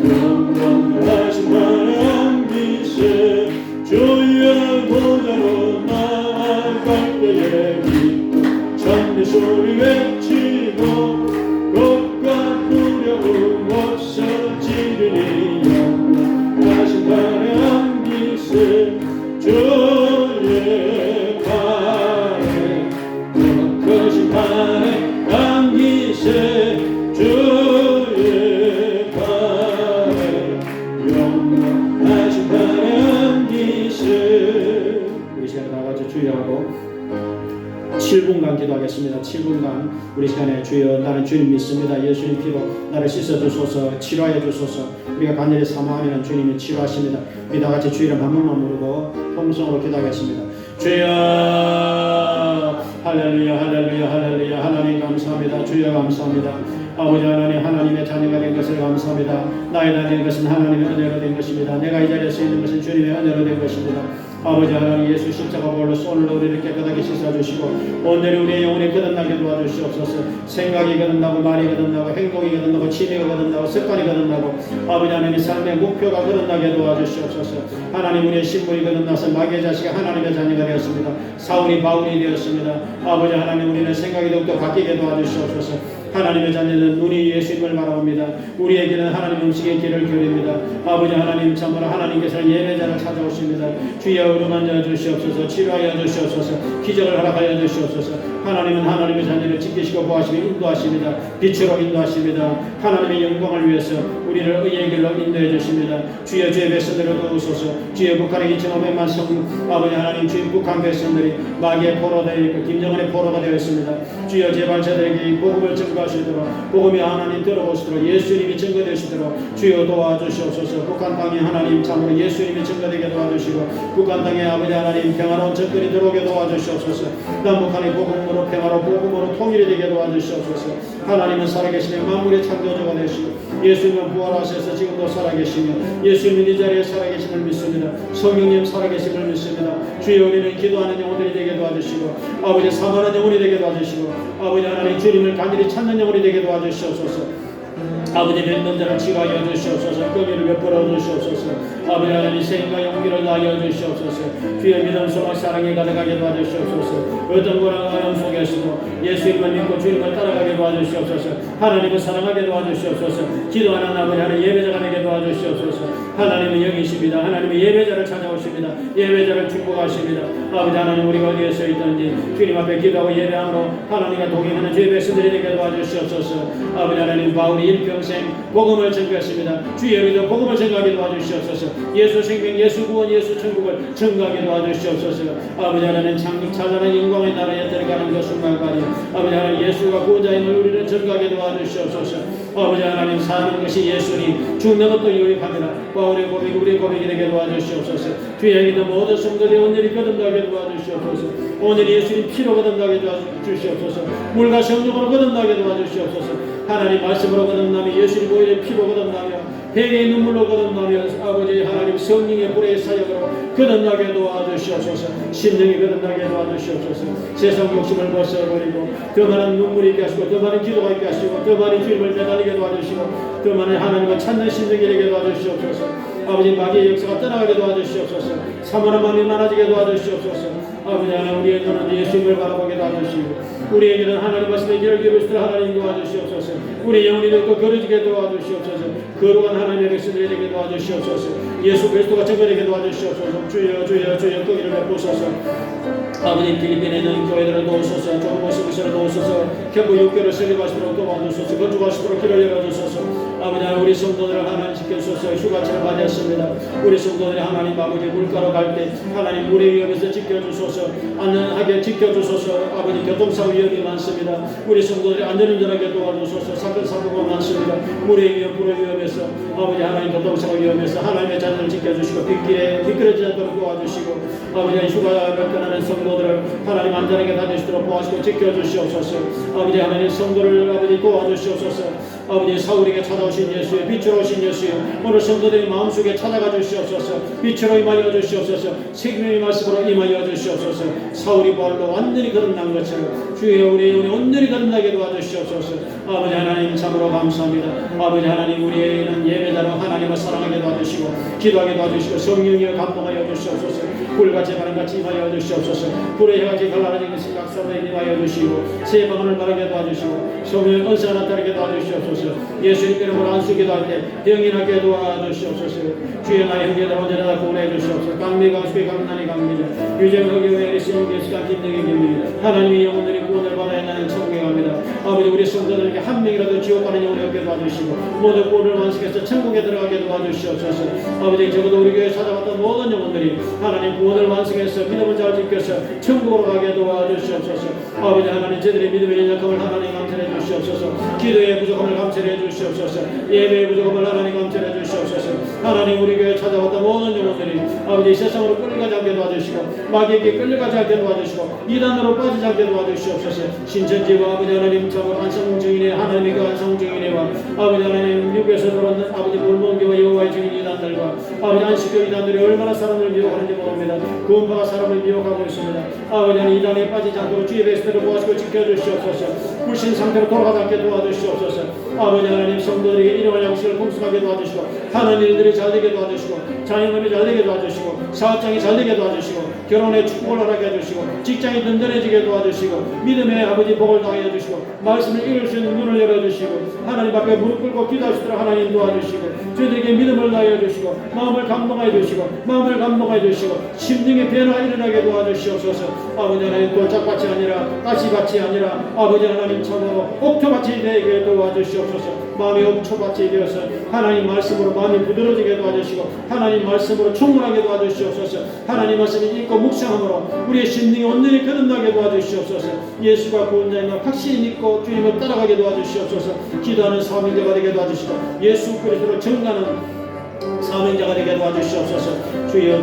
영원하신 발에 안기세 주의 보좌로 나아갈 때에 기뻐 찬미 소리 외치고 겁과 두려움 없어지리니 영원하신 발에 안기세 주의 발에 높으신 발에 안기세 주의 발에 영원하신 발에 안기세. 우리 시간 다같이 주의하고 7분간 기도하겠습니다. 7분간 우리 시간에 주여 나는 주님 믿습니다. 예수님 피로 나를 씻어주소서 치료하여 주소서. 우리가 간절히 사모하면 주님이 치료하십니다. 우리 다같이 주 이름 한 번만 부르고 통성으로 기도하겠습니다. 주여 할렐루야 할렐루야 할렐루야. 하나님 감사합니다. 주여 감사합니다. 아버지 하나님 하나님의 자녀가 된 것을 감사합니다. 나의 자녀인 것은 하나님의 은혜로 된 것입니다. 내가 이 자리에 서 있는 것은 주님의 은혜로 된 것입니다. 아버지 하나님 예수 십자가 보혈로 오늘도 우리를 깨끗하게 씻어주시고 오늘 우리의 영혼이 거듭나게 도와주시옵소서. 생각이 거듭나고 말이 거듭나고 행동이 거듭나고 취미가 거듭나고 습관이 거듭나고 아버지 하나님 삶의 목표가 거듭나게 도와주시옵소서. 하나님 우리의 신분이 거듭나서 마귀의 자식이 하나님의 자녀가 되었습니다. 사울이 바울이 되었습니다. 아버지 하나님 우리는 생각이 더욱더 바뀌게 도와주시옵소서. 하나님의 자녀는 눈이 예수님을 바라봅니다. 우리에게는 하나님 음식의 길을 교립니다. 아버지 하나님 참으로 하나님께서는 예배자를 찾아오십니다. 주여 어루만져 주시옵소서. 치료하여 주시옵소서. 기적을 허락하여 주시옵소서. 하나님은 하나님의 자녀를 지키시고 보호하시며 인도하십니다. 빛으로 인도하십니다. 하나님의 영광을 위해서 우리를 의의 길로 인도해 주십니다. 주여 주의 백성들을 도우소서. 주여 북한의 2,500만 성 아버지 하나님 주의 북한 백성들이 마귀의 포로가 되어 있고 김정은의 포로가 되어 있습니다. 주여 제발자들에게 이 복음을 증거하시도록 복음이 하나님 들어오시도록 예수님이 증거되시도록 주여 도와주시옵소서. 북한 땅에 하나님 참으로 예수님이 증거되게 도와주시고 북한 땅에 아버지 하나님 평화로운 정권이 들어오게 도와주시옵소서. 남북한의 복음으로 평화로 복음으로 통일이 되게 도와주시옵소서. 하나님은 살아계시며 만물의 창조주가 되시고 예수님은 부활하셔서 지금도 살아계시며 예수님은 이 자리에 살아계심을 믿습니다. 성령님 살아계심을 믿습니다. 주여 우리는 기도하는 영혼들이 되게 도와주시고 아버지 사모하는 영혼이 되게 도와주시고 아버지 하나님 주님을 간절히 찾는 영혼이 되게 도와주시옵소서. 아버지 뱉는 자를 치유하여 주시옵소서. 끄미를 베풀어 주시옵소서. 아버지 하나님 생과 용기를 다하여 주시옵소서. 주의 믿음 소망 사랑에 가득하게 도와주시옵소서. 어떤 고난 어려움 속에서도 예수님을 믿고 주님을 따라가게 도와주시옵소서. 하나님을 사랑하게 도와주시옵소서. 기도하는 아버지 하나님 예배자가 되게 도와주시옵소서. 하나님은 여기십니다. 하나님은 예배자를 찾아오십니다. 예배자를 축복하십니다. 아버지 하나님 우리가 어디에 서 있든지 주님 앞에 기도하고 예배함으로 하나님과 동행하는 주의 백성들이 되게 도와주시옵소서. 아버지 하나님 바울이 일평생 복음을 전가했습니다. 주의 우리도 복음을 전가하게 도와주시옵소서. 예수 생명 예수 구원 예수 천국을 전가하게 도와주시옵소서. 아버지 하나님 창조 찬란한 영광의 나라에 들어가는 그 순간까지 아버지 하나님 예수가 구원자임을 우리를 전가하게 도와주시옵소서. 아버지 하나님 사는 것이 예수님 죽는 것도 유익합니다. 바울의 고백이 우리의 고백이 되게 도와주시옵소서. 주의 믿는 모든 성도들이 오늘이 거듭나게 도와주시옵소서. 오늘 예수님 피로 거듭나게 도와주시옵소서. 물과 성령으로 거듭나게 도와주시옵소서. 하나님 말씀으로 거듭나며 예수님 보혈의 피로 거듭나며 회개의 눈물로 거듭나며 아버지 하나님 성령의 불의 사역으로 거듭나게 도와주시옵소서. 심령이 거듭나게 도와주시옵소서. 세상 욕심을 벗어버리고 더 많은 눈물이 있게 하시고 더 많은 기도가 있게 하시고 더 많은 주님을 매달리게 도와주시고 더 많은 하나님과 찾는 심령이 되게 도와주시옵소서. 아버지 마귀의 역사가 떠나가게 도와주시옵소서. 사모하는 마음이 많아지게 도와주시옵소서. 아버지 하나님 우리의 눈은 예수님을 바라보게 도와주시고 우리에게는 하나님 말씀의 길을 기울이시도록 하나님 도와주시옵소서. 우리 영혼이 더 거룩하게 도와주시옵소서. 거룩한 하나님의 백성들이 되게 도와주시옵소서. 예수 그리스도가 증거되게 도와주시옵소서. 주여 주여 주여 거기를 베푸소서. 아버지 필리핀에 있는 교회들을 도우소서. 조금 모습을 도우소서. 경부 6개월을 설립하시도록 도와주소서. 건축하시도록 길을 열어주소서. 아버지 하나님 우리 성도들을 하나님 지켜주소서. 휴가철을 맞이했습니다. 우리 성도들이 하나님 아버지 물가로 갈 때 하나님 물의 위험에서 지켜주소서. 안전하게 지켜주소서. 아버지 교통사고 위험이 많습니다. 우리 성도들이 안전운전하게 도와주소서. 사건 사고가 많습니다. 물의 위험, 불의 위험에서 아버지 하나님 교통사고 위험에서 하나님의 자녀를 지켜주시고 빗길에 미끄러지지 않도록 도와주시고 아버지 휴가를 떠나는 성도들을 하나님 안전하게 다니시도록 도와주시고 지켜주시옵소서. 아버지 하나님 성도를 아버지 도와주시옵소서. 아버지 사울에게 찾아오신 예수의 빛으로 오신 예수여 오늘 성도들의 마음속에 찾아가 주시옵소서. 빛으로 임하여 주시옵소서. 책임의 말씀으로 임하여 주시옵소서. 사울이 부활로 완전히 거듭난 것처럼 주여 우리 온전히 거듭나게 도와주시옵소서. 아버지 하나님 참으로 감사합니다. 아버지 하나님 우리는 예배자로 하나님을 사랑하게 도와주시고 기도하게 도와주시고 성령이여 감동하여 주시옵소서. 불같이 바람같이 임하여 주시옵소서. 불의 해같이 갈라지는 생각사에 임하여 주시고 새 방언을 바르게 도와주시고 성령의 은사가 나타나게 도와주시옵소서. 예수님 이름으로 안수기도 할 때 병이 나게 도와주시옵소서. 주의 나의 형제들 언제나 구원해 주시옵소서. 강미가 수의 강난이 강미자 유정하기 위해 예수님 예수가 김능이 김능이 하나님의 영혼들이 구원을 받아야 하는 천국에 갑니다. 아버지 우리 성도들에게 한 명이라도 지옥 가는 영혼을 얻게 도와주시고 모든 구원을 완성해서 천국에 들어가게 도와주시옵소서. 아버지 적어도 우리 교회에 찾아왔던 모든 영혼들이 하나님 구원을 완성해서 믿음을 잘 지켜서 천국으로 가게 도와주시옵소서. 아버지 하나님 저들의 믿음의 연약함을 하나님 감찰해 주시옵소서. 기도의 부족함을 감찰해 주시옵소서. 예배의 부족함을 하나님 감찰해 주시옵소서. 하나님 우리 교회에 찾아왔던 모든 영혼들이 아버지 세상으로 끌려가지 않게 도와주시고 마귀에게 끌려가지 않게 도와주시고 이단으로 빠지지 않게 도와주시옵소서. 신천지와 아버지 하나님 참으로 안성증인의 하나님의 그 안성증인회와 아버지 하나님 미국에서 들어온 아버지 몰몬교와 여호와의 증인 이단들과 아버지 안식교 이단들이 얼마나 사람을 미혹하는지 모릅니다. 구원파가 사람을 미혹하고 있습니다. 아버지 하나님 이단에 빠지지 않도록 주의 베스트를 모아주시고 지켜주시옵소서. 불신 상태로 돌아가지 않게 도와주시옵소서. 아버지 하나님 성도들에게 일용할 양식을 풍성하게 도와주시고 하는 일들이 잘되게 도와주시고 자녀들이 잘되게 도와주시고 사업장이 잘되게 도와주시고 결혼에 축복을 허락해 주시고 직장이 든든해지게 도와주시고 믿음의 아버지 복을 더하여 주시고 말씀을 읽을 수 있는 눈을 열어주시고 하나님 앞에 무릎 꿇고 기도할 수 있도록 하나님 도와주시고 저희들에게 믿음을 더하여 주시고 마음을 감동하여 주시고 심령의 변화가 일어나게 도와주시옵소서. 아버지 하나님 돌짝밭이 아니라 가시밭이 아니라 아버지 하나님 참으로 옥토밭이 되게 도와주시옵소서. 마음이 옥토밭이 되어서 하나님 말씀으로 마음이 부드러지게 도와주시고 하나님 말씀으로 충분하게 도와주시옵소서. 하나님 말씀을 읽고 묵상함으로 우리의 심령이 온전히 거듭나게 도와주시옵소서. 예수가 구원자임을 확실히 믿고 주님을 따라가게 도와주시옵소서. 기도하는 사명자가 되게 도와주시고 예수 그리스도로 증가하는 사명자가 되게 도와주시옵소서. 주여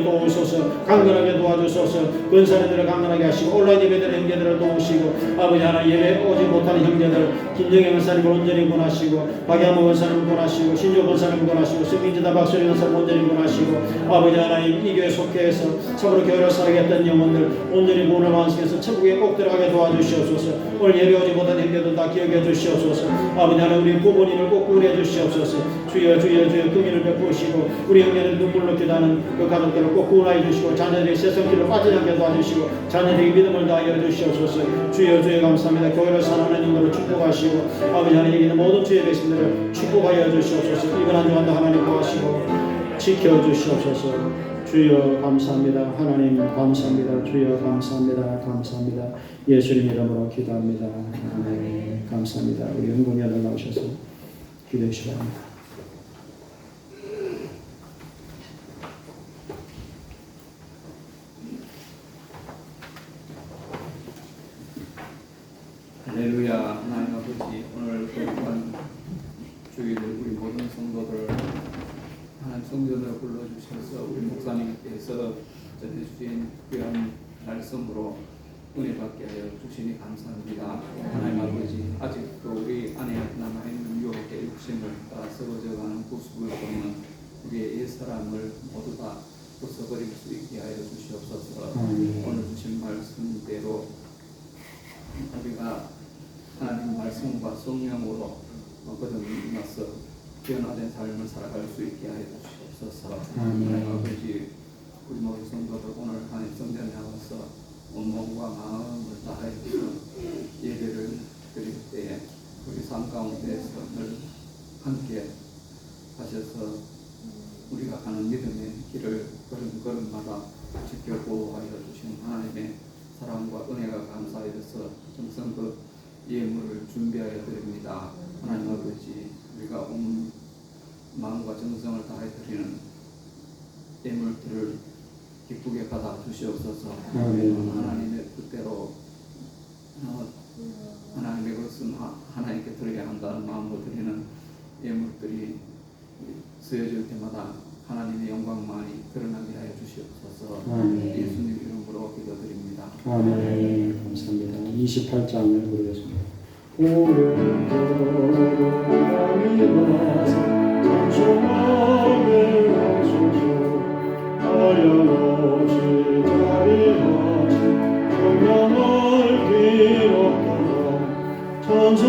도우소서. 강건하게 도와주소서. 근사님들을 강건하게 하시고 온라인 예배드리는 형제들을 도우시고 아버지 하나님 예배 오지 못하는 형제들 김정혜 원사님을 온전히 구원하시고 박양모 원사님을 구원하시고 신조 원사님을 구원하시고 승민지다 박소리 원사님을 온전히 구원하시고 아버지 하나님 이 교회 속해서 참으로 교회를 사랑했던 영혼들 온전히 구원을 완성해서 천국에 꼭 들어가게 도와주시옵소서. 오늘 예배 오지 못한 형제들 다 기억해 주시옵소서. 아버지 하나님 우리 부모님을 꼭 구원해 주시옵소서. 주여 금인을 베푸시고 우리 형제들 눈물로 기도하는 그 가족들을 꼭 구원하여 주시고 자녀들이 세상길로 빠지지 않게 도와주시고 자녀들에게 믿음을 다하여 주시옵소서. 주여 감사합니다. 교회를 사랑하는 영혼을 축복하시고 아버지 하나님 여기 있는 모든 주의 백성들을 축복하여 주시옵소서. 이번 한 주간도 하나님 도와시고 지켜주시옵소서. 주여 감사합니다. 하나님 감사합니다. 주여 감사합니다. 예수님 이름으로 기도합니다. 아멘. 감사합니다. 우리 은공연을 나오셔서 기도해 주시기 바랍니다. 할렐루야. 하나님 아버지 오늘 또한 주일 우리 모든 성도들 하나님 성전을 불러주셔서 우리 목사님께서 전해주신 귀한 말씀으로 은혜 받게 하여 주시니 감사합니다. 하나님 아버지 아직도 우리 안에 남아있는 유혹의 욕심을 따라 썩어져가는 구습을 보는 우리의 옛사람을 모두 다 부숴버릴 수 있게 하여 주시옵소서. 오늘 주신 말씀대로 우리가 하나님 말씀과 성령으로 거듭나서 변화된 삶을 살아갈 수 있게 하여 주시옵소서. 하나님 아버지 우리 모든 성도들 오늘 하나님 성전에 나와서 온몸과 마음을 다해서 예배를 드릴 때에 우리 삶 가운데서 늘 함께 하셔서 우리가 가는 믿음의 길을 걸음걸음마다 지켜 보호하여 주신 하나님의 사랑과 은혜가 감사해서 정성껏 예물을 준비하여 드립니다. 하나님 아버지 우리가 온 기쁘게 받아 주시옵소서. 하나님의 뜻대로 하나님의 것은 하나님께 드려야 한다는 마음으로 드리는 예물들이 쓰여질 때마다 하나님의 영광만이 드러나게 하여 주시옵소서. 예수님 이름으로 기도드립니다. 아멘. 감사합니다. 28장을 부르겠습니다.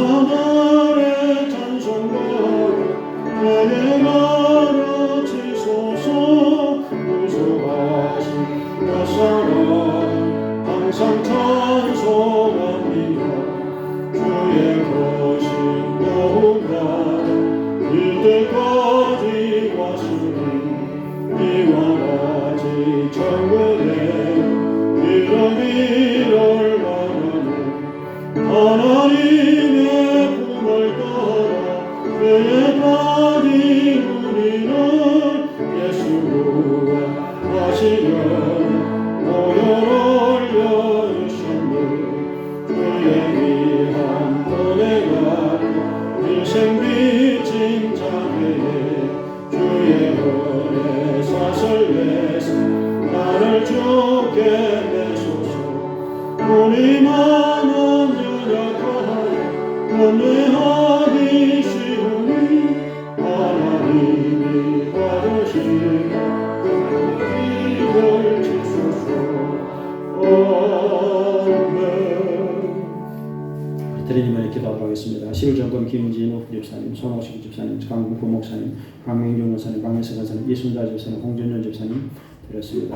천사들의 찬송과 내게 가르치소서. 구속하신 것사랑 항상 찬송합니다. 주의 거신 너무나 이때까지 가시니 이와 같이 천국에 이르기를 바라는 하나님의 품을 따라 그의 빠진 우리는 예수와 하시려 모여 올려주셨네. 주의 위한 은혜가 일생 비친 자에게 주의 은혜 사슬에서 나를 주게 내소서. 우리만은 연약하여 연애하기 쉬우니 하나님이 받으시고 이걸 주소서. 아멘. 대리님을 기도하도록 하겠습니다. 11정권 김진욱 집사님, 손호식 집사님, 강국구 목사님, 강명중 목사님, 강혜석 목사님, 이순자 집사님, 홍준현 집사님 드렸습니다.